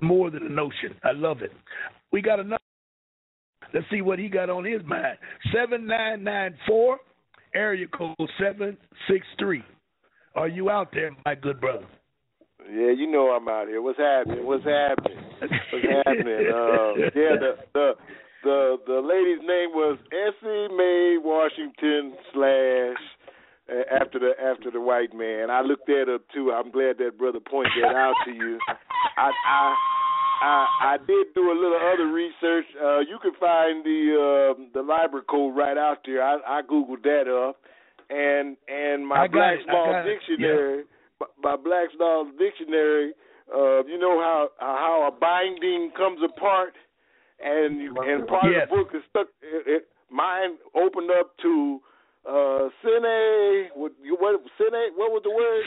more than a notion. I love it. We got another. Let's see what he got on his mind. 7994, area code 763. Are you out there, my good brother? Yeah, you know I'm out here. What's happening? Yeah, the lady's name was Essie Mae Washington / after the white man. I looked that up too. I'm glad that brother pointed that out to you. I did do a little other research. You can find the LIBER code right out there. I googled that up, and my Black Small Dictionary. My Black Small Dictionary. You know how a binding comes apart, and part of the book is stuck. Mine opened up to Sine. What was the word?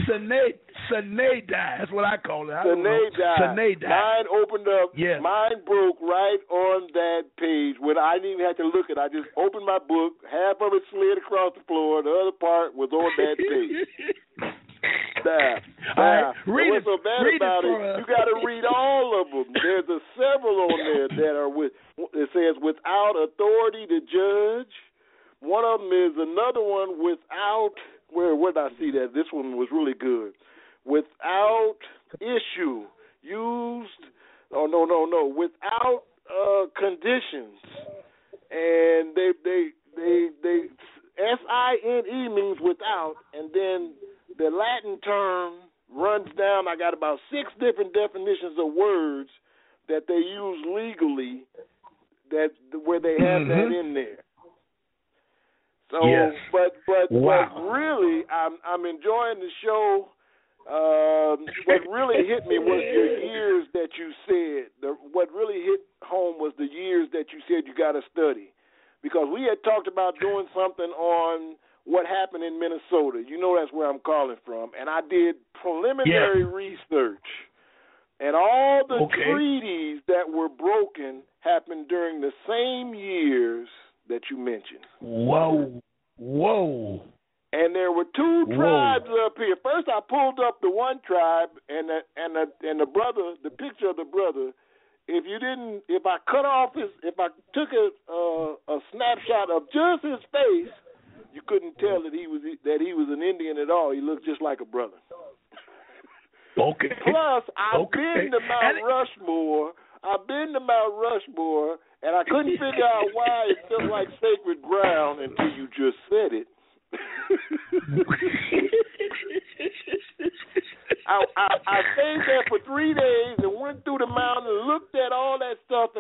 Sine-die. That's what I call it. Sine-die. Mine opened up. Yes. Mine broke right on that page when I didn't even have to look at it. I just opened my book. Half of it slid across the floor. The other part was on that page. What's so bad about it? You got to read all of them. There's several on there that are it says without authority to judge. One of them is another one without. Where did I see that? This one was really good. Without issue, used. Oh no. Without conditions, and they SINE means without, and then the Latin term runs down. I got about 6 different definitions of words that they use legally where they have that in there. So, yes. but really, I'm enjoying the show. What really hit me was your years that you said. What really hit home was the years that you said you got to study, because we had talked about doing something on what happened in Minnesota. You know that's where I'm calling from, and I did preliminary research, and all the treaties that were broken happened during the same years that you mentioned. Whoa. And there were 2 tribes up here. First, I pulled up the one tribe and the brother, the picture of the brother. If I took a snapshot of just his face, you couldn't tell that he was an Indian at all. He looked just like a brother. Okay. Plus, I've been to Mount Rushmore. And I couldn't figure out why it felt like sacred ground until you just said it. I stayed there for 3 days and went through the mountain and looked at all that stuff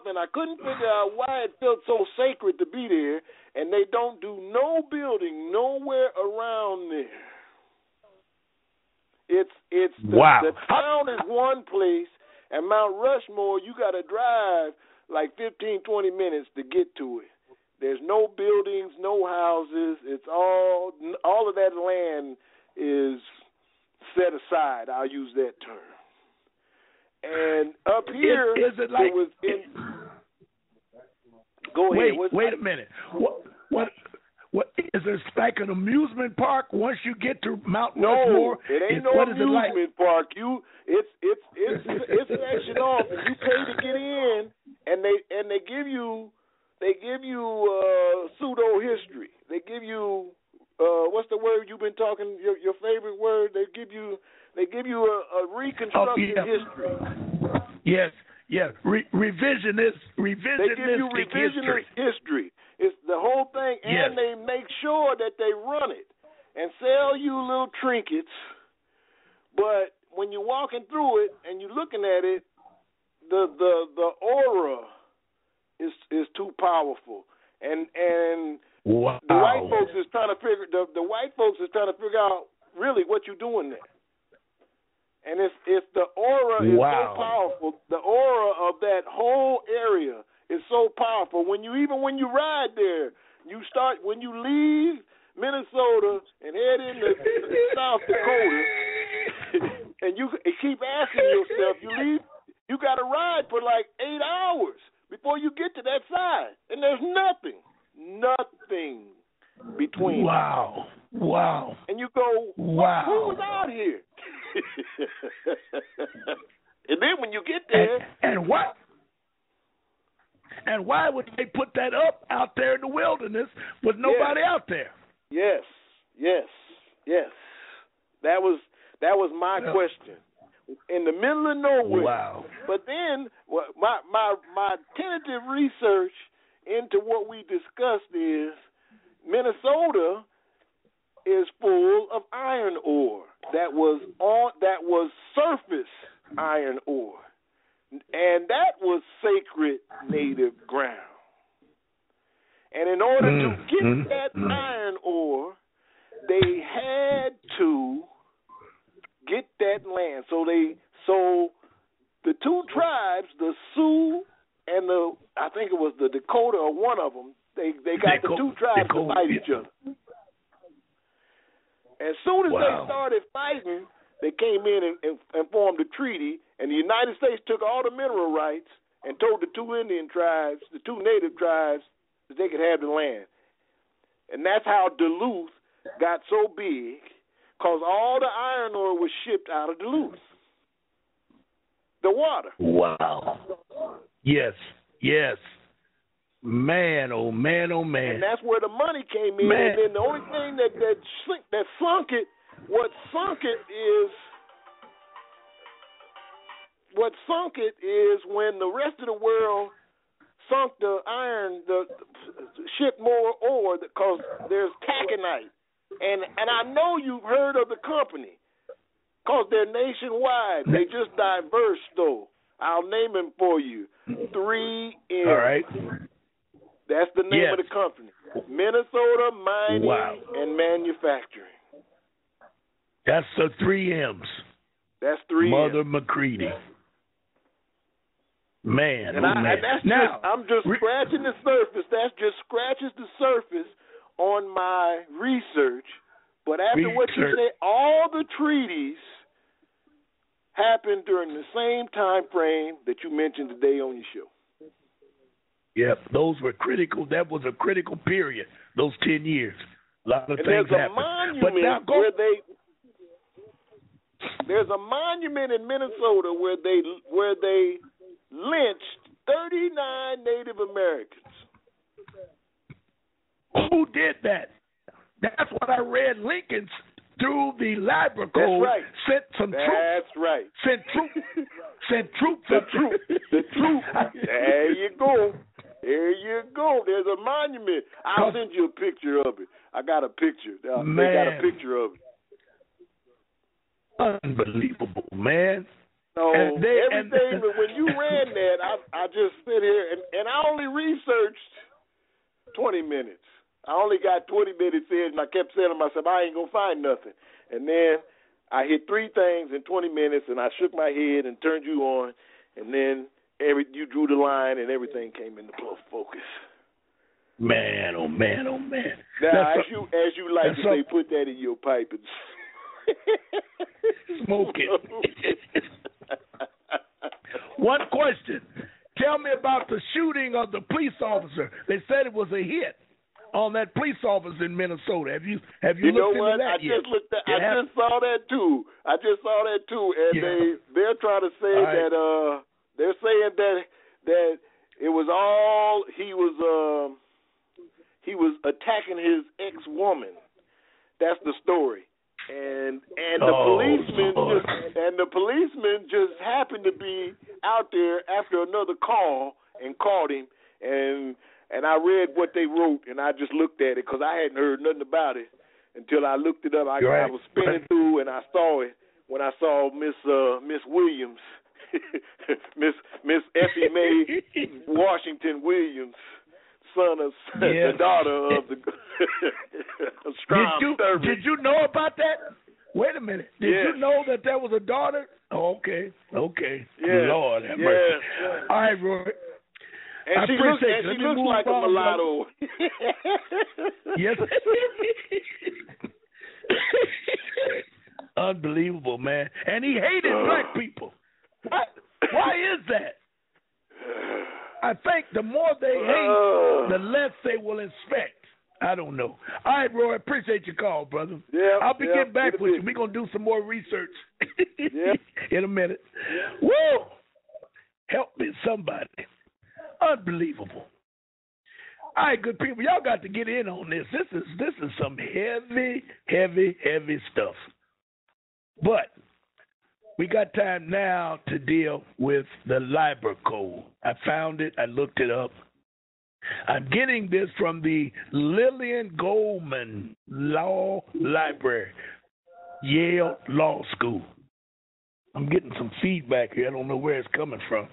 and I couldn't figure out why it felt so sacred to be there, and they don't do no building nowhere around there. It's the town is one place, and Mount Rushmore, you got to drive like 15, 20 minutes to get to it. There's no buildings, no houses. It's all of that land is set aside. I'll use that term. And up here, is it like? Go ahead. Wait a minute. What is there like an amusement park once you get to Mount Rushmore? No, it ain't no amusement park. It's sectioned off, and you pay to get in, and they give you pseudo history. They give you what's the word you've been talking? Your favorite word? They give you a reconstructed history. Yes. Revisionist They give you revisionist history. It's the whole thing, and they make sure that they run it and sell you little trinkets. But when you're walking through it and you're looking at it, the aura is too powerful, and wow. the white folks is trying to figure out really what you're doing there. And it's the aura is so powerful. The aura of that whole area is so powerful. When you ride there, when you leave Minnesota and head into South Dakota, and you keep asking yourself, you got to ride for like 8 hours before you get to that side, and there's nothing between. Wow. And you go, wow. Who was out here? And then when you get there, and why would they put that up out there in the wilderness with nobody out there? Yes. That was my question. In the middle of nowhere. Wow. But then my tentative research into what we discussed is Minnesota is full of iron ore that was surface iron ore, and that was sacred native ground. And in order to get that iron ore, they had to get that land. So the two tribes, the Sioux and I think it was the Dakota or one of them, they got the two tribes to fight each other. As soon as they started fighting, they came in and formed a treaty, and the United States took all the mineral rights and told the two Indian tribes, the two native tribes, that they could have the land. And that's how Duluth got so big, because all the iron ore was shipped out of Duluth. The water. Wow. Yes. Man, oh man. And that's where the money came in. Man. And then the only thing that sunk it, what sunk it is when the rest of the world sunk the iron, shipped more ore because there's taconite. And I know you've heard of the company because they're nationwide. They just diverse, though. I'll name them for you. 3M. All right. That's the name of the company. Minnesota Mining and Manufacturing. That's the 3 M's. That's 3 M's. Mother McCready. Man, I'm just scratching the surface. That just scratches the surface on my research. But after what you say, all the treaties happened during the same time frame that you mentioned today on your show. Yep, those were critical. That was a critical period, those 10 years. A lot of things happened. There's a monument in Minnesota where they lynched 39 Native Americans. Who did that? That's what I read. Lincoln, through the LIBER Code, sent some troops. That's right. Sent troops. The troops. There you go. There's a monument. I'll send you a picture of it. I got a picture. They got a picture of it. Unbelievable, man. So everything, but when you ran that, I just sit here and I only researched 20 minutes. I only got 20 minutes in, and I kept saying to myself, I ain't gonna find nothing. And then I hit 3 things in 20 minutes, and I shook my head and turned you on, and then you drew the line, and everything came into focus. Man, oh man, oh man. Now, as you like to say, put that in your pipe and smoke it. One question. Tell me about the shooting of the police officer. They said it was a hit on that police officer in Minnesota. Have you looked into that yet? I just saw that too. And they're trying to say that they're saying that it was all he was attacking his ex-woman. That's the story. And the policeman just happened to be out there after another call and caught him, and I read what they wrote, and I just looked at it because I hadn't heard nothing about it until I looked it up. I was spinning through, and I saw it when I saw Miss Williams, Miss Effie Mae Washington Williams, the daughter of the Strom Service. Did you know about that? Wait a minute. Did you know that there was a daughter? Oh, okay. Yes. Lord have mercy. Yes. All right, Roy. And she looks like a mulatto. Yes. Unbelievable, man. And he hated black people. Why is that? I think the more they hate, the less they will inspect. I don't know. All right, Roy, appreciate your call, brother. Yeah, I'll be getting back with you. We're going to do some more research in a minute. Woo! Help me, somebody. Unbelievable. All right, good people, y'all got to get in on this. This is some heavy stuff. But we got time now to deal with the LIBER Code. I found it. I looked it up. I'm getting this from the Lillian Goldman Law Library, Yale Law School. I'm getting some feedback here. I don't know where it's coming from.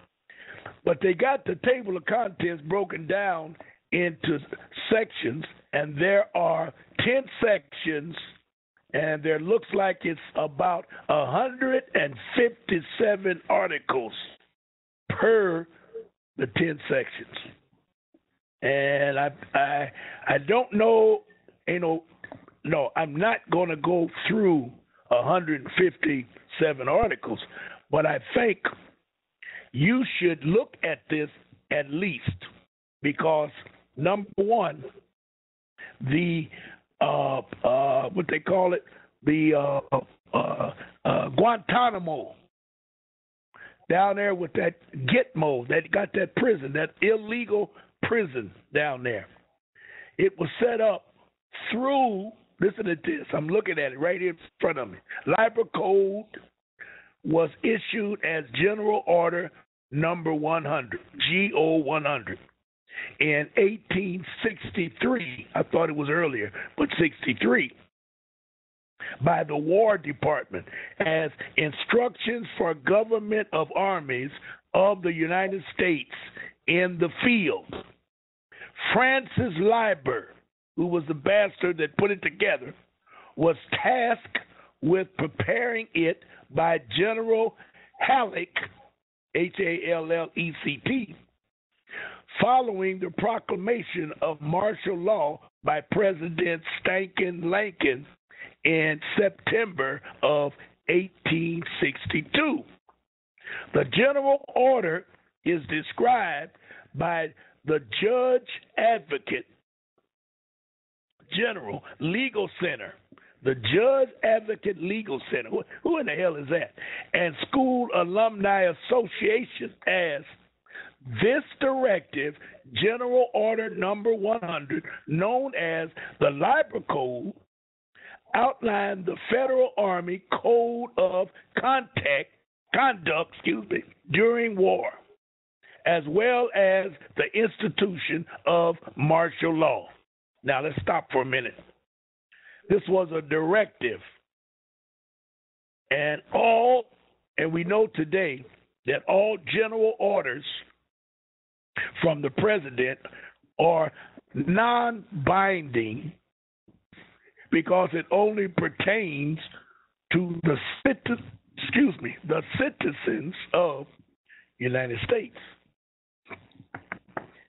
But they got the table of contents broken down into sections, and there are 10 sections, and there looks like it's about 157 articles per the 10 sections. And I don't know, no, I'm not going to go through 157 articles, but I think you should look at this at least because, number one, the what they call it, the Guantanamo down there with that Gitmo that got that prison, that illegal prison down there. It was set up through, listen to this, I'm looking at it right here in front of me. LIBER Code was issued as General Order Number 100, GO 100, in 1863. I thought it was earlier, but 63, by the War Department as Instructions for Government of Armies of the United States in the Field. Francis LIBER, who was the bastard that put it together, was tasked with preparing it by General Halleck, Hallect, following the proclamation of martial law by President Stankin Lancon in September of 1862. The general order is described by the Judge Advocate General Legal Center, the Judge Advocate Legal Center, who in the hell is that, and School Alumni Association as this directive, General Order Number 100, known as the LIBER Code, outlined the Federal Army Code of Conduct, during war, as well as the institution of martial law. Now, let's stop for a minute. This was a directive. And we know today that all general orders from the president are non-binding because it only pertains to the citizens of United States.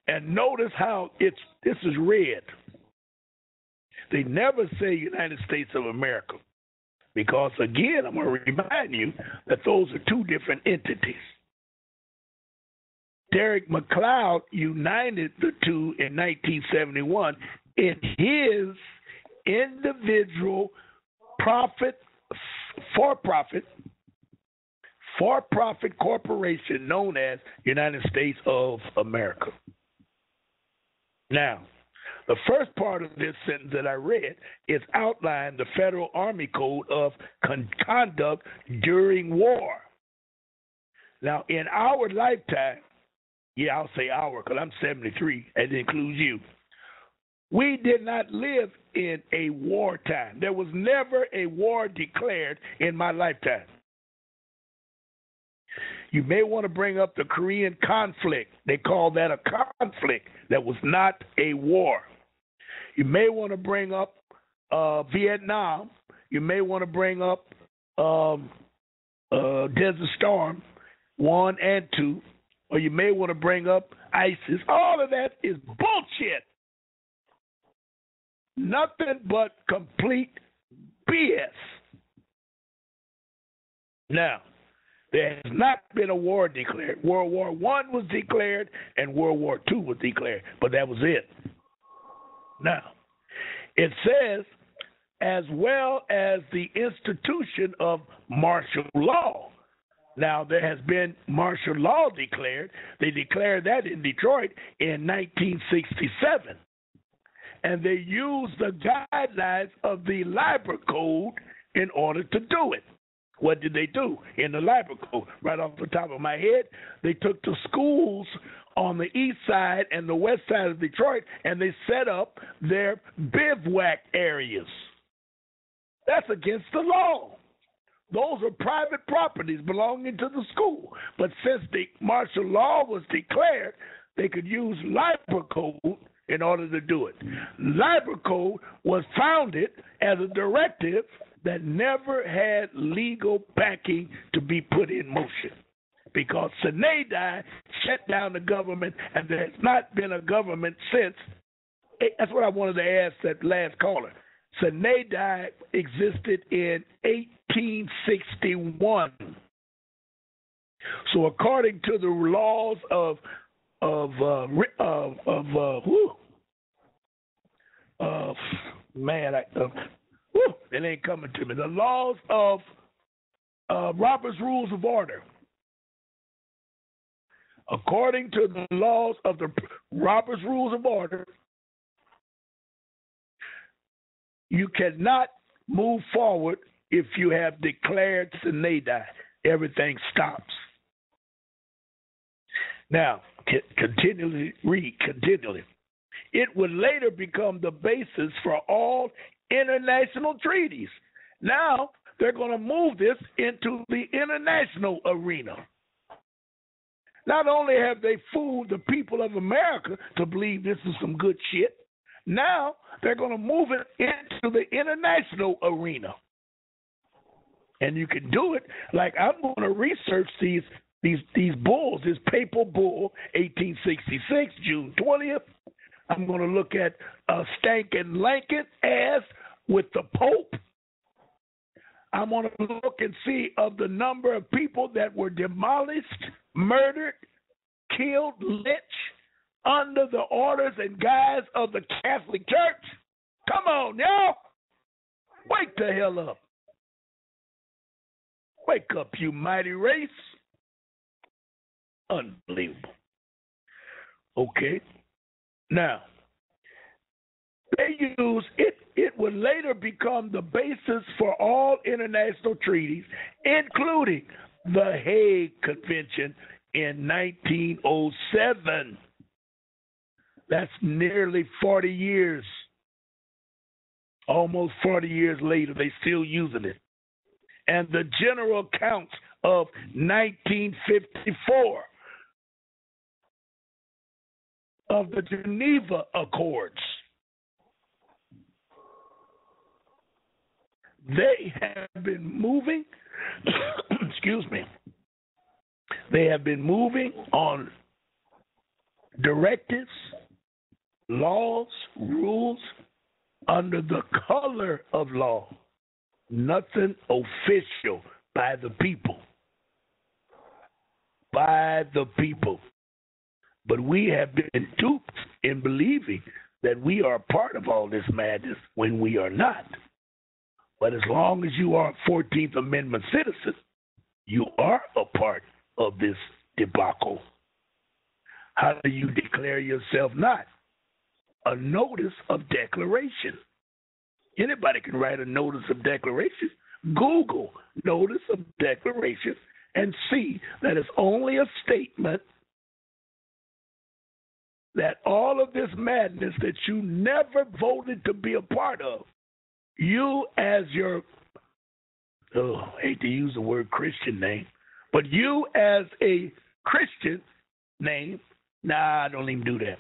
And notice how this is read. They never say United States of America because, again, I'm going to remind you that those are two different entities. Derek McLeod united the two in 1971 in his individual for-profit corporation known as United States of America. Now, the first part of this sentence that I read is outlined the Federal Army Code of Conduct during war. Now, in our lifetime, I'll say our because I'm 73, and it includes you. We did not live in a wartime. There was never a war declared in my lifetime. You may want to bring up the Korean conflict. They call that a conflict. That was not a war. You may want to bring up Vietnam. You may want to bring up Desert Storm 1 and 2. Or you may want to bring up ISIS. All of that is bullshit. Nothing but complete BS. Now, there has not been a war declared. World War I was declared and World War II was declared, but that was it. Now, it says, as well as the institution of martial law. Now, there has been martial law declared. They declared that in Detroit in 1967. And they used the guidelines of the LIBER Code in order to do it. What did they do in the LIBER Code? Right off the top of my head, they took the schools on the east side and the west side of Detroit, and they set up their bivouac areas. That's against the law. Those are private properties belonging to the school. But since the martial law was declared, they could use LIBER Code in order to do it. LIBER Code was founded as a directive that never had legal backing to be put in motion because Sinai shut down the government, and there has not been a government since. That's what I wanted to ask that last caller. Sinai existed in 1861. So according to the laws it ain't coming to me. The laws of Robert's Rules of Order. According to the laws of the Robert's Rules of Order, you cannot move forward if you have declared Sinai. Everything stops. Now, continually. It would later become the basis for all international treaties. Now, they're going to move this into the international arena. Not only have they fooled the people of America to believe this is some good shit, now they're going to move it into the international arena. And you can do it like I'm going to research these bulls, this papal bull, 1866, June 20th. I'm going to look at stankin lancon ass with the Pope. I'm going to look and see of the number of people that were demolished, murdered, killed, lynched under the orders and guise of the Catholic Church. Come on, y'all. Wake the hell up. Wake up, you mighty race. Unbelievable. Okay. Now, they use it. It would later become the basis for all international treaties, including the Hague Convention in 1907. That's nearly 40 years. Almost 40 years later, they still using it. And the General Accounts of 1954 of the Geneva Accords. They have been moving, excuse me, they have been moving on directives, laws, rules under the color of law. Nothing official by the people. By the people. But we have been duped in believing that we are part of all this madness when we are not. But as long as you are a 14th Amendment citizen, you are a part of this debacle. How do you declare yourself not? A notice of declaration. Anybody can write a notice of declaration. Google notice of declaration and see that it's only a statement that all of this madness that you never voted to be a part of, you as your, I hate to use the word Christian name, but you as a Christian name, nah, don't even do that.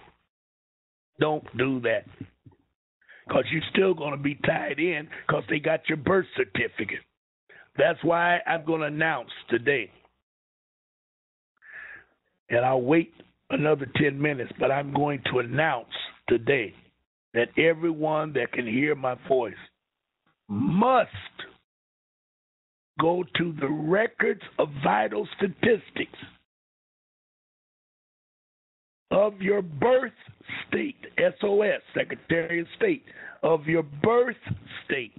Don't do that. Because you're still going to be tied in because they got your birth certificate. That's why I'm going to announce today, and I'll wait another 10 minutes, but I'm going to announce today that everyone that can hear my voice must go to the records of vital statistics of your birth state, SOS, Secretary of State, of your birth state.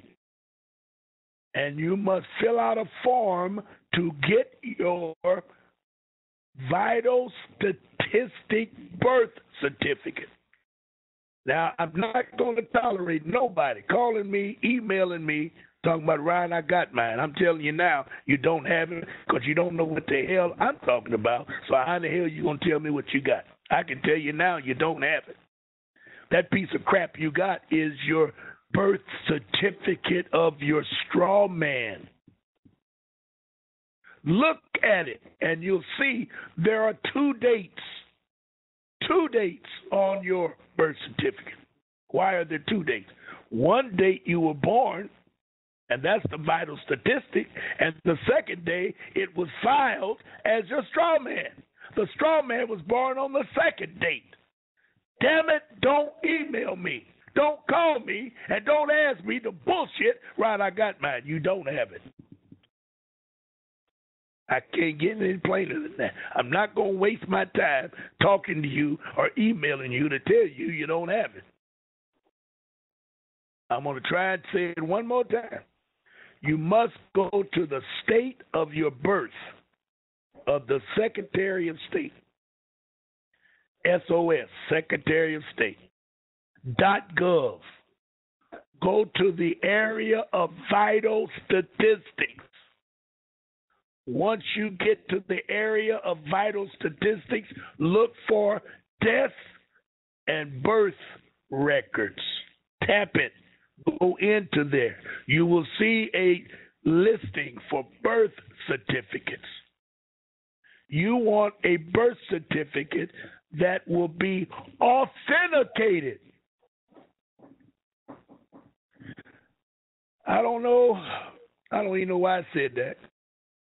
And you must fill out a form to get your vital statistic birth certificate. Now, I'm not going to tolerate nobody calling me, emailing me, talking about, Ryan, I got mine. I'm telling you now, you don't have it because you don't know what the hell I'm talking about. So how the hell you going to tell me what you got? I can tell you now, you don't have it. That piece of crap you got is your birth certificate of your straw man. Look at it, and you'll see there are two dates on your birth certificate. Why are there two dates? One date you were born, and that's the vital statistic, and the second day it was filed as your straw man. The straw man was born on the second date. Damn it, don't email me. Don't call me, and don't ask me the bullshit. Right, I got mine. You don't have it. I can't get any plainer than that. I'm not going to waste my time talking to you or emailing you to tell you you don't have it. I'm going to try and say it one more time. You must go to the state of your birth of the Secretary of State. SOS, Secretary of State. .gov. Go to the area of vital statistics. Once you get to the area of vital statistics, look for death and birth records. Tap it. Go into there. You will see a listing for birth certificates. You want a birth certificate that will be authenticated. I don't know. I don't even know why I said that.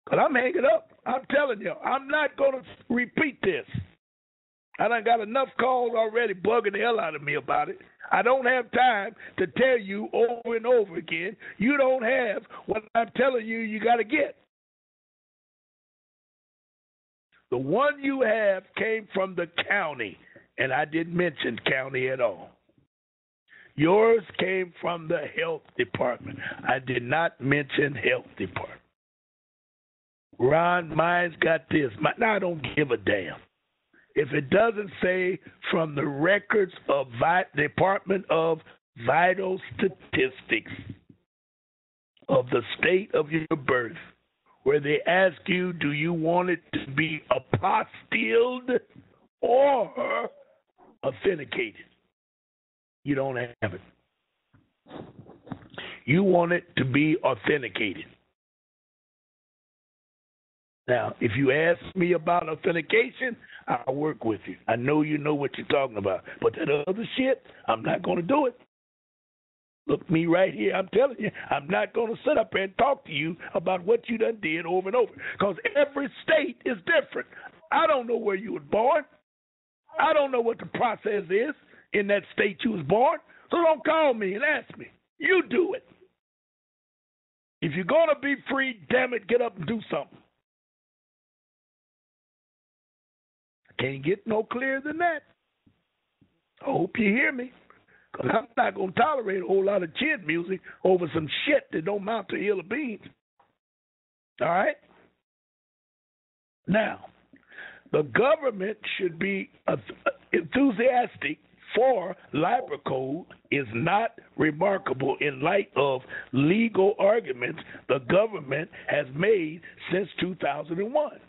But I'm hanging up. I'm telling you, I'm not going to repeat this. I done got enough calls already bugging the hell out of me about it. I don't have time to tell you over and over again. You don't have what I'm telling you you got to get. The one you have came from the county, and I didn't mention county at all. Yours came from the health department. I did not mention health department. Ron, mine's got this. Now I don't give a damn. If it doesn't say from the records of Department of Vital Statistics of the state of your birth, where they ask you, do you want it to be apostilled or authenticated? You don't have it. You want it to be authenticated. Now, if you ask me about authentication, I'll work with you. I know you know what you're talking about. But that other shit, I'm not going to do it. Look, me right here, I'm telling you, I'm not going to sit up here and talk to you about what you done did over and over, because every state is different. I don't know where you was born. I don't know what the process is in that state you was born. So don't call me and ask me. You do it. If you're going to be free, damn it, get up and do something. I can't get no clearer than that. I hope you hear me, because I'm not going to tolerate a whole lot of chin music over some shit that don't amount to a hill of beans. All right? Now, the government should be enthusiastic for LIBER Code is not remarkable in light of legal arguments the government has made since 2001,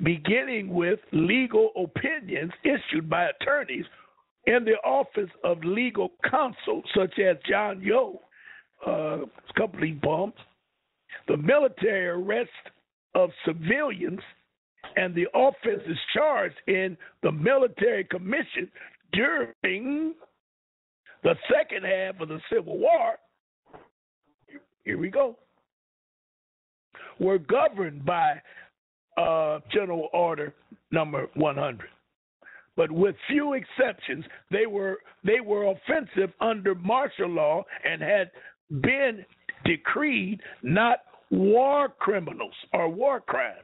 beginning with legal opinions issued by attorneys in the Office of Legal Counsel, such as John Yo, a couple of bumps, the military arrest of civilians, and the office is charged in the military commission during the second half of the Civil War. Here we go. Were governed by General Order number 100. But with few exceptions, they were offensive under martial law and had been decreed not war criminals or war crimes.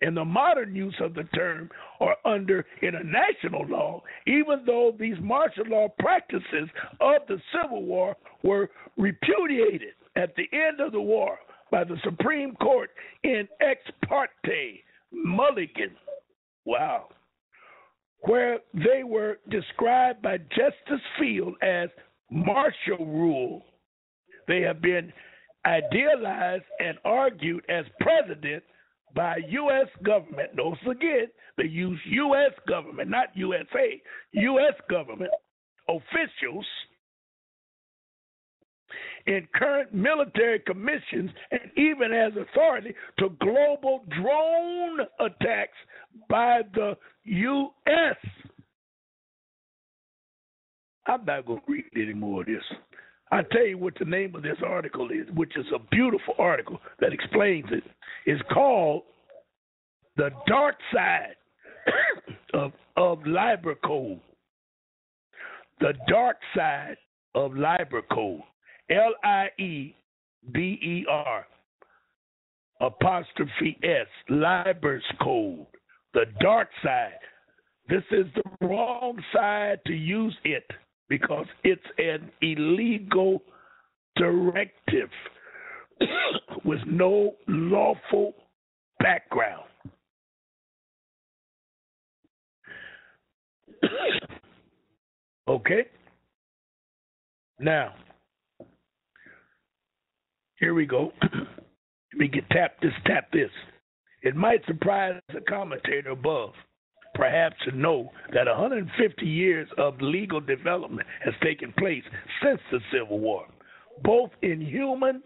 In the modern use of the term, or under international law, even though these martial law practices of the Civil War were repudiated at the end of the war by the Supreme Court in Ex parte Mulligan, wow, where they were described by Justice Field as martial rule, they have been idealized and argued as precedent by U.S. government. Notice again, they use U.S. government, not USA, U.S. government officials in current military commissions and even as authority to global drone attacks by the U.S. I'm not going to read any more of this. I'll tell you what the name of this article is, which is a beautiful article that explains it. It's called The Dark Side of LIBER Code. The Dark Side of LIBER Code. L-I-E-B-E-R apostrophe S, LIBER's Code. The dark side. This is the wrong side to use it, because it's an illegal directive with no lawful background. Okay? Now, here we go. Let me tap this. It might surprise the commentator above, perhaps, to know that 150 years of legal development has taken place since the Civil War, both in human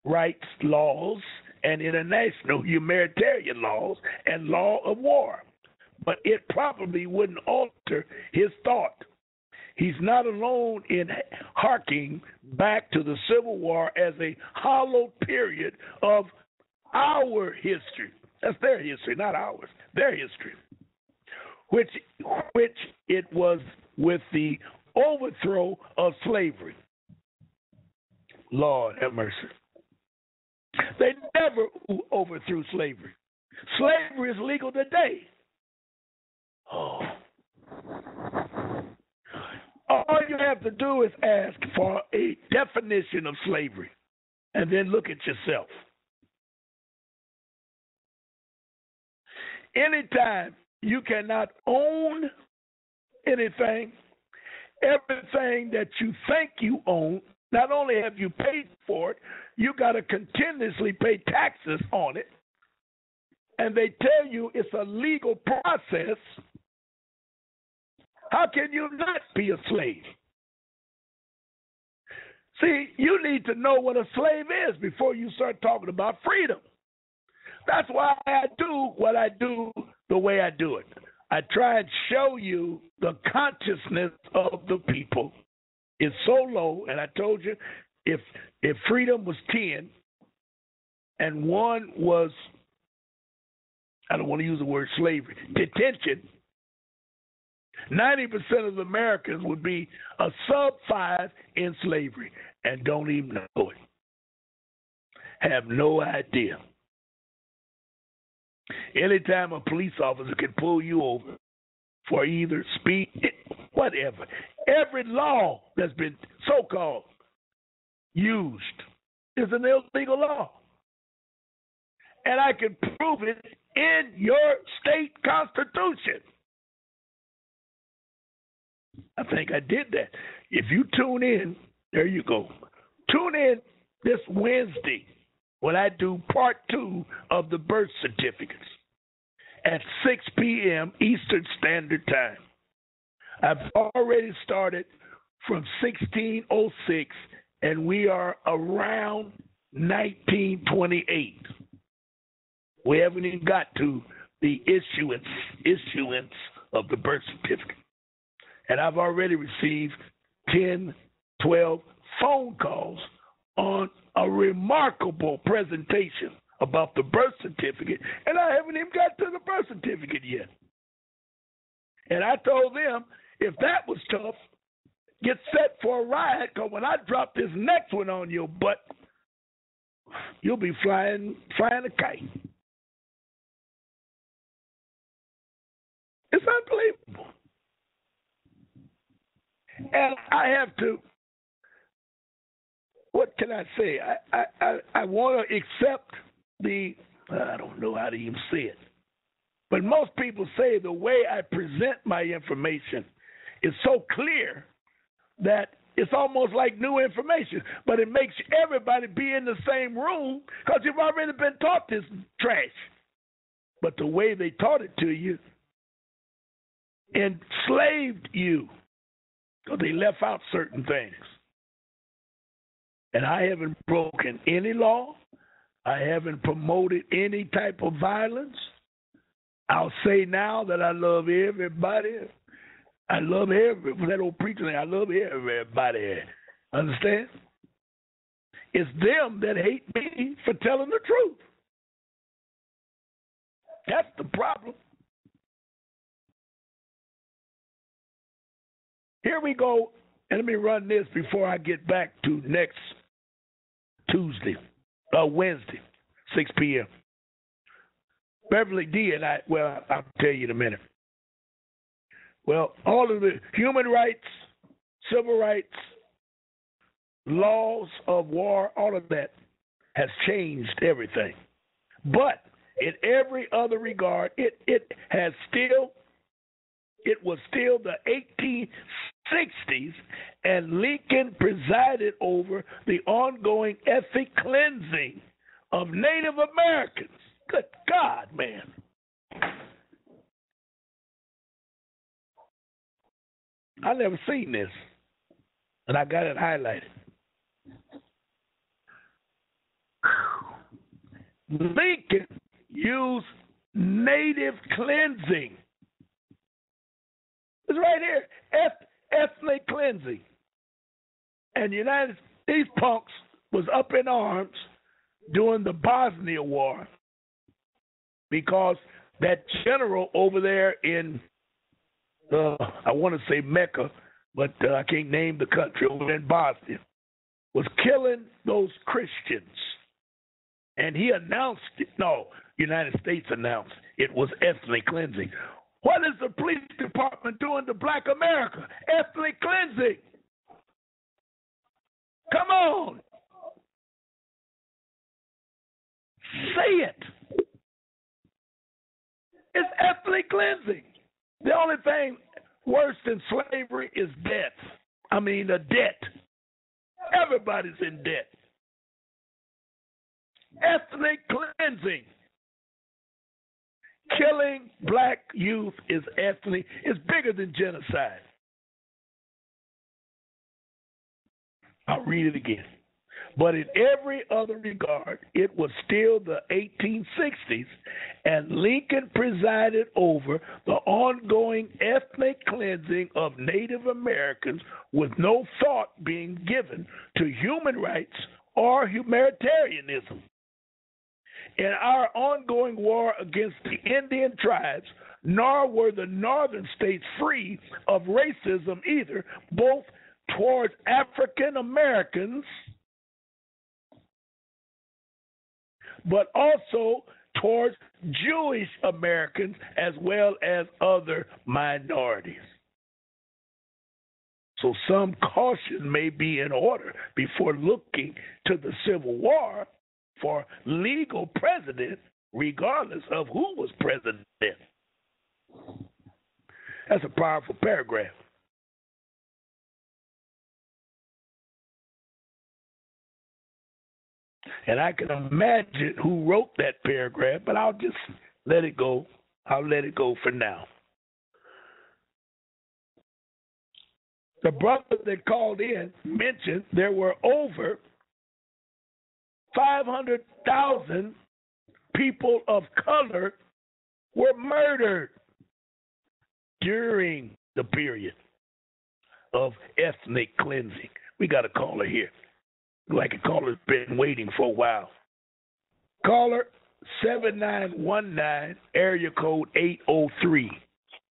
rights laws and international humanitarian laws and law of war. But it probably wouldn't alter his thought. He's not alone in harking back to the Civil War as a hallowed period of our history. That's their history, not ours. Their history. Which it was with the overthrow of slavery. Lord have mercy. They never overthrew slavery. Slavery is legal today. Oh. All you have to do is ask for a definition of slavery and then look at yourself. Anytime you cannot own anything, everything that you think you own, not only have you paid for it, you got to continuously pay taxes on it, and they tell you it's a legal process. How can you not be a slave? See, you need to know what a slave is before you start talking about freedom. That's why I do what I do the way I do it. I try and show you the consciousness of the people is so low, and I told you, if freedom was 10 and one was, I don't want to use the word slavery, detention, 90% of Americans would be a sub-5 in slavery and don't even know it. Have no idea. Anytime a police officer can pull you over for either speed, whatever, every law that's been so-called used is an illegal law. And I can prove it in your state constitution. I think I did that. If you tune in, there you go. Tune in this Wednesday when I do part 2 of the birth certificates at 6 p.m. Eastern Standard Time. I've already started from 1606, and we are around 1928. We haven't even got to the issuance of the birth certificate. And I've already received 10, 12 phone calls on a remarkable presentation about the birth certificate, and I haven't even got to the birth certificate yet. And I told them, if that was tough, get set for a ride, because when I drop this next one on your butt, you'll be flying a kite. It's unbelievable. And I have to, what can I say? I want to accept I don't know how to even say it, but most people say the way I present my information is so clear that it's almost like new information, but it makes everybody be in the same room because you've already been taught this trash. But the way they taught it to you enslaved you, because they left out certain things. And I haven't broken any law. I haven't promoted any type of violence. I'll say now that I love everybody. I love that old preacher thing. I love everybody. Understand? It's them that hate me for telling the truth. That's the problem. Here we go, and let me run this before I get back to next Wednesday, 6 p.m. Beverly D. and I'll tell you in a minute. Well, all of the human rights, civil rights, laws of war, all of that has changed everything. But in every other regard, it was still the 1860s, and Lincoln presided over the ongoing ethnic cleansing of Native Americans. Good God, man. I never seen this, and I got it highlighted. Lincoln used native cleansing. It's right here, ethnic cleansing. And these punks was up in arms during the Bosnia War because that general over there in, I want to say Mecca, but I can't name the country, over in Bosnia, was killing those Christians. And he announced it. No, United States announced it was ethnic cleansing. What is the police department doing to Black America? Ethnic cleansing. Come on. Say it. It's ethnic cleansing. The only thing worse than slavery is death. A debt. Everybody's in debt. Ethnic cleansing. Killing black youth is bigger than genocide. I'll read it again. But in every other regard, it was still the 1860s, and Lincoln presided over the ongoing ethnic cleansing of Native Americans with no thought being given to human rights or humanitarianism. In our ongoing war against the Indian tribes, nor were the northern states free of racism either, both towards African Americans but also towards Jewish Americans as well as other minorities. So some caution may be in order before looking to the Civil War for legal precedent, regardless of who was president. That's a powerful paragraph. And I can imagine who wrote that paragraph, but I'll just let it go. I'll let it go for now. The brother that called in mentioned there were over 500,000 people of color were murdered during the period of ethnic cleansing. We got a caller here. Like a caller's been waiting for a while. Caller 7919, area code 803.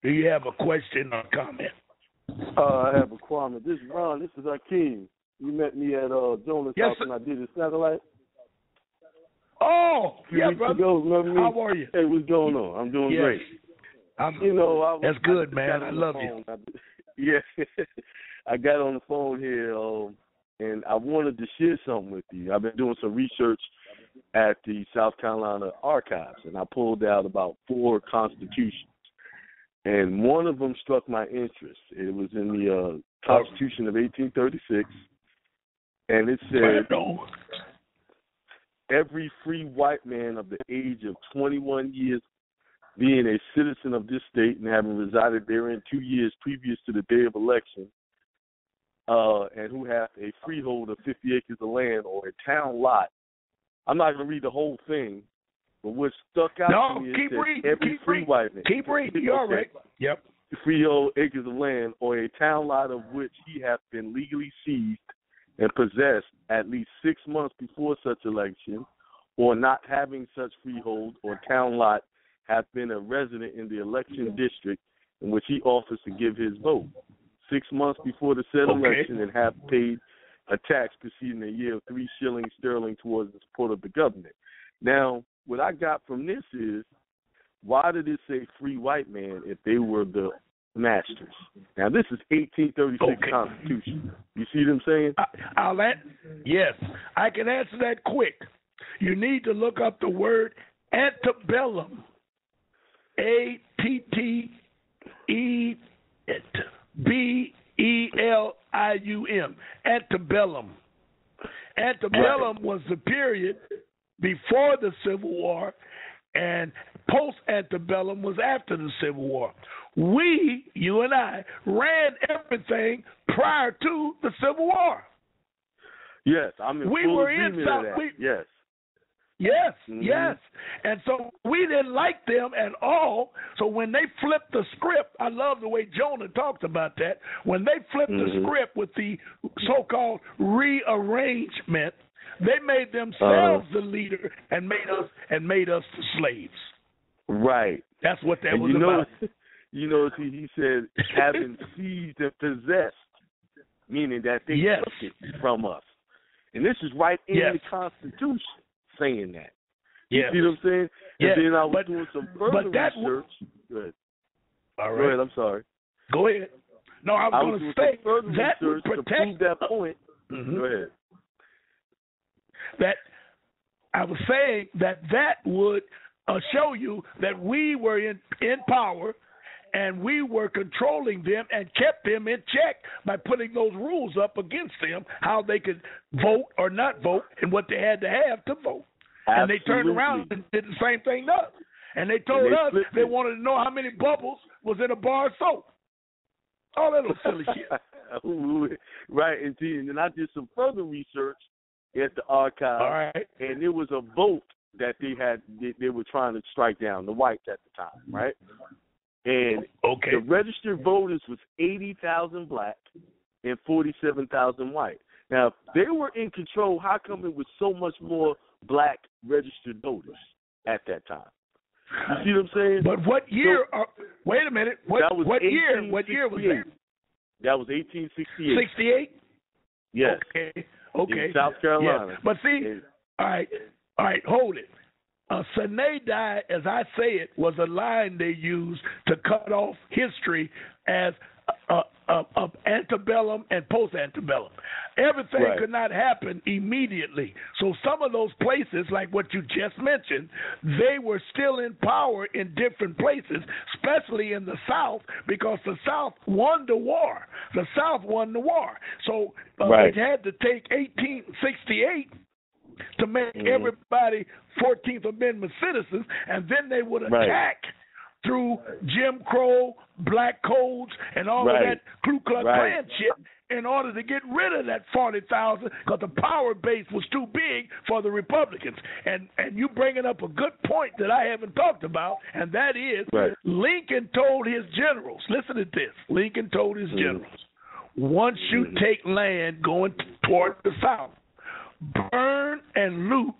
Do you have a question or comment? I have a comment. This is Ron. This is Hakeem. You met me at Jonas' house when I did the satellite. Oh, yeah, brother. Ago, remember me? How are you? Hey, what's going on? I'm doing great. That's good, man. I love you. Yeah. I got on the phone here, and I wanted to share something with you. I've been doing some research at the South Carolina archives, and I pulled out about 4 constitutions. And one of them struck my interest. It was in the Constitution of 1836, and it said, every free white man of the age of 21 years being a citizen of this state and having resided therein 2 years previous to the day of election, and who hath a freehold of 50 acres of land or a town lot. I'm not going to read the whole thing, but what stuck out to me is that every free white man. Keep reading. You're all right. Yep. Freehold acres of land or a town lot of which he hath been legally seized and possessed at least 6 months before such election, or not having such freehold or town lot hath been a resident in the election district in which he offers to give his vote 6 months before the said election, and have paid a tax preceding a year of 3 shillings sterling towards the support of the government. Now, what I got from this is, why did it say free white man if they were the masters? Now, this is 1836 Constitution. You see what I'm saying? Yes, I can answer that quick. You need to look up the word antebellum. ATTEBELIUM. Antebellum. Antebellum was the period before the Civil War, and post-antebellum was after the Civil War. We, you and I, ran everything prior to the Civil War. Yes, I'm in full agreement with that. Yes. Yes, yes. And so we didn't like them at all. So when they flipped the script, I love the way Jonah talked about that. When they flipped the script with the so-called rearrangement, they made themselves the leader and made us the slaves. Right. That's what that was about. You know, he said having seized and possessed, meaning that they took it from us. And this is right in the Constitution saying that. You see what I'm saying? And then I was doing some further research. Go ahead. All right. Go ahead, I'm sorry. Go ahead. No, I was going to say that would protect to prove that point. Go ahead. That I was saying that would show you that we were in power and we were controlling them and kept them in check by putting those rules up against them, how they could vote or not vote and what they had to have to vote. Absolutely. And they turned around and did the same thing to us. And they told us they wanted to know how many bubbles was in a bar of soap. All that little silly shit. Right, and then I did some further research at the archive. All right. And it was a vote that they were trying to strike down, the whites at the time, right? And the registered voters was 80,000 black and 47,000 white. Now, if they were in control, how come it was so much more black registered voters at that time? You see what I'm saying? But what year? Wait a minute. What year? What year was that? That was 1868. 68? Yes. Okay. In South Carolina. Yes. But see, all right, hold it. Sine die, as I say it, was a line they used to cut off history as of antebellum and post-antebellum. Everything could not happen immediately. So some of those places, like what you just mentioned, they were still in power in different places, especially in the South, because the South won the war. The South won the war. So it had to take 1868 to make everybody 14th Amendment citizens, and then they would attack through Jim Crow, black codes, and all of that Ku Klux Klan shit in order to get rid of that 40,000 because the power base was too big for the Republicans. And you bringing up a good point that I haven't talked about, and that is Lincoln told his generals, listen to this, Lincoln told his generals, once you take land going toward the South, burn and loot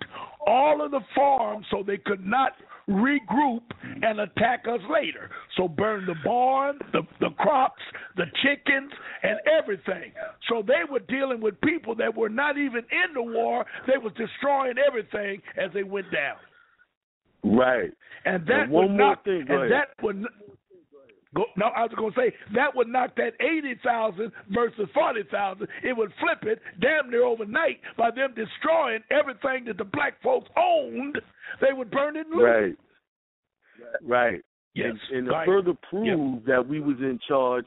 all of the farms so they could not regroup and attack us later. So burn the barn, the crops, the chickens, and everything. So they were dealing with people that were not even in the war. They was destroying everything as they went down. Right. And that would knock. And that would. No, I was going to say that would knock that 80,000 versus 40,000. It would flip it damn near overnight by them destroying everything that the black folks owned. They would burn it and loot. Right. Yes. And to further prove that we was in charge,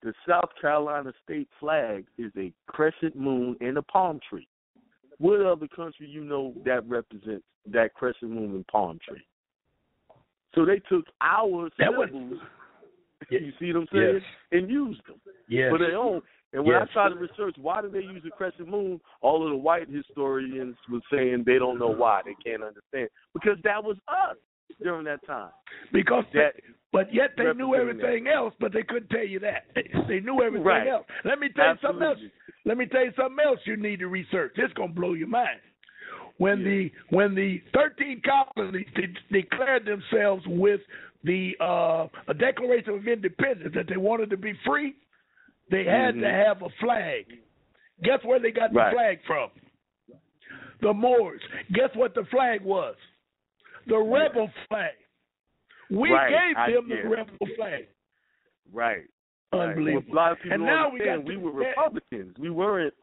the South Carolina state flag is a crescent moon and a palm tree. What other country you know that represents that crescent moon and palm tree? So they took our symbols. You see what I'm saying? And used them for their own. And when I try to research why do they use the crescent moon, all of the white historians were saying they don't know why. They can't understand. Because that was us during that time. Because but yet they knew everything else, but they couldn't tell you that. They knew everything else. Let me tell you something else. Let me tell you something else you need to research. It's going to blow your mind. When the 13 colonies declared themselves with the Declaration of Independence that they wanted to be free, they had to have a flag. Guess where they got the flag from? The Moors. Guess what the flag was? The rebel flag. We gave them the rebel flag. Right. Unbelievable. Well, a lot of people and now we were Republicans. We weren't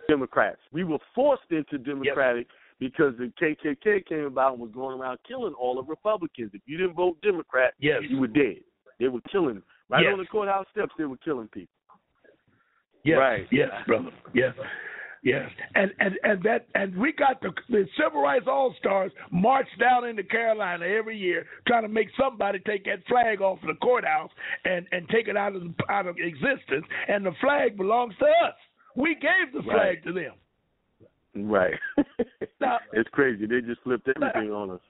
Democrats. We were forced into Democratic because the KKK came about and was going around killing all the Republicans. If you didn't vote Democrat, you were dead. They were killing them. Right on the courthouse steps, they were killing people. Yes. Right. Yes, brother. Yes. Yes. And we got the Civil Rights All-Stars march down into Carolina every year trying to make somebody take that flag off of the courthouse and take it out of existence. And the flag belongs to us. We gave the flag to them. Right. Now, it's crazy. They just flipped everything on us.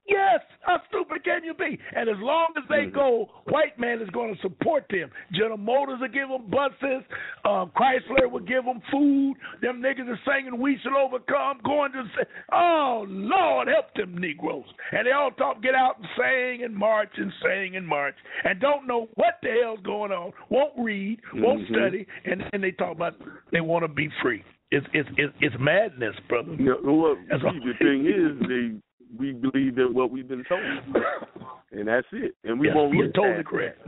Yes. How stupid can you be? And as long as they go, white man is going to support them. General Motors will give them buses. Chrysler will give them food. Them niggas are singing "We Shall Overcome," going to say, oh, Lord, help them Negroes. And they all get out and sing and march and sing and march and don't know what the hell's going on, won't read, won't study, and they talk about they want to be free. It's madness, brother. You know, the thing is, we believe in what we've been told, and that's it. And we won't look totally correct.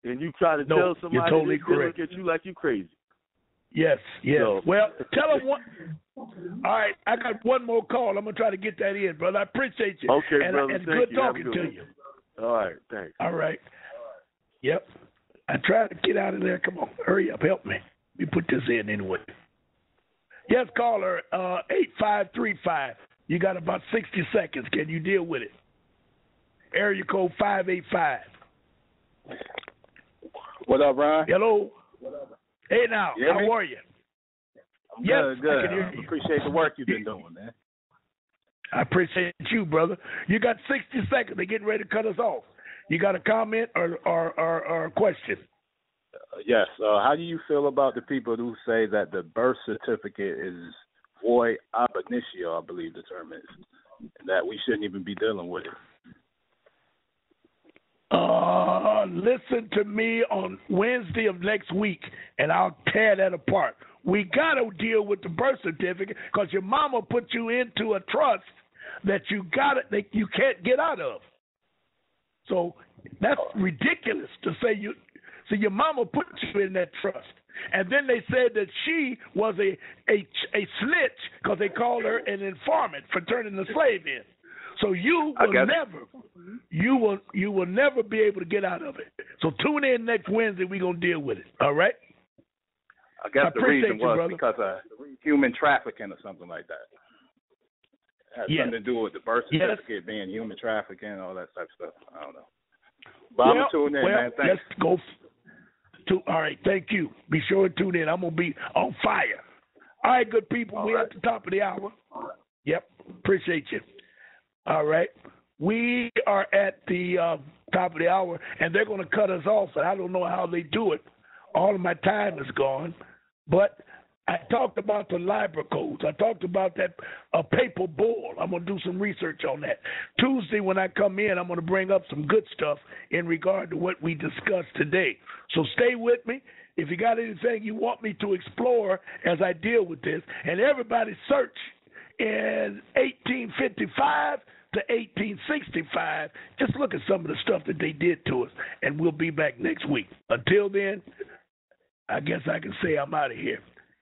And you try to tell somebody, you're totally they correct. look at you like you're crazy. Yes. So. Well, tell them one. All right, I got one more call. I'm gonna try to get that in, brother. I appreciate you. Okay, brother. And good talking to you. All right, thanks. All right. Yep. I tried to get out of there. Come on, hurry up, help me. Let me put this in anyway. Yes, caller, 8535. You got about 60 seconds. Can you deal with it? Area code 585. What up, Ron? Hello. Hey, now. How are you? Good. I appreciate the work you've been doing, man. I appreciate you, brother. You got 60 seconds. They're getting ready to cut us off. You got a comment or a question? Yes. How do you feel about the people who say that the birth certificate is void ab initio, I believe the term is, and that we shouldn't even be dealing with it? Listen to me on Wednesday of next week, and I'll tear that apart. We got to deal with the birth certificate because your mama put you into a trust that you can't get out of. So that's ridiculous to say you. So your mama put you in that trust, and then they said that she was a snitch because they called her an informant for turning the slave in. So you will never be able to get out of it. So tune in next Wednesday. We're gonna deal with it. All right. I guess the reason was because of human trafficking or something like that. It has something to do with the birth certificate being human trafficking and all that type of stuff. I don't know. But I'm tuning in, man. Thanks. Let's go. All right, thank you. Be sure to tune in. I'm going to be on fire. All right, good people. We're at the top of the hour. Yep, appreciate you. All right. We are at the top of the hour, and they're going to cut us off, and I don't know how they do it. All of my time is gone. But I talked about the LIBER codes. I talked about that paper bull. I'm going to do some research on that. Tuesday when I come in, I'm going to bring up some good stuff in regard to what we discussed today. So stay with me. If you got anything you want me to explore as I deal with this, and everybody search in 1855 to 1865, just look at some of the stuff that they did to us, and we'll be back next week. Until then, I guess I can say I'm out of here.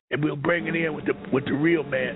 And we'll bring it in with the real man.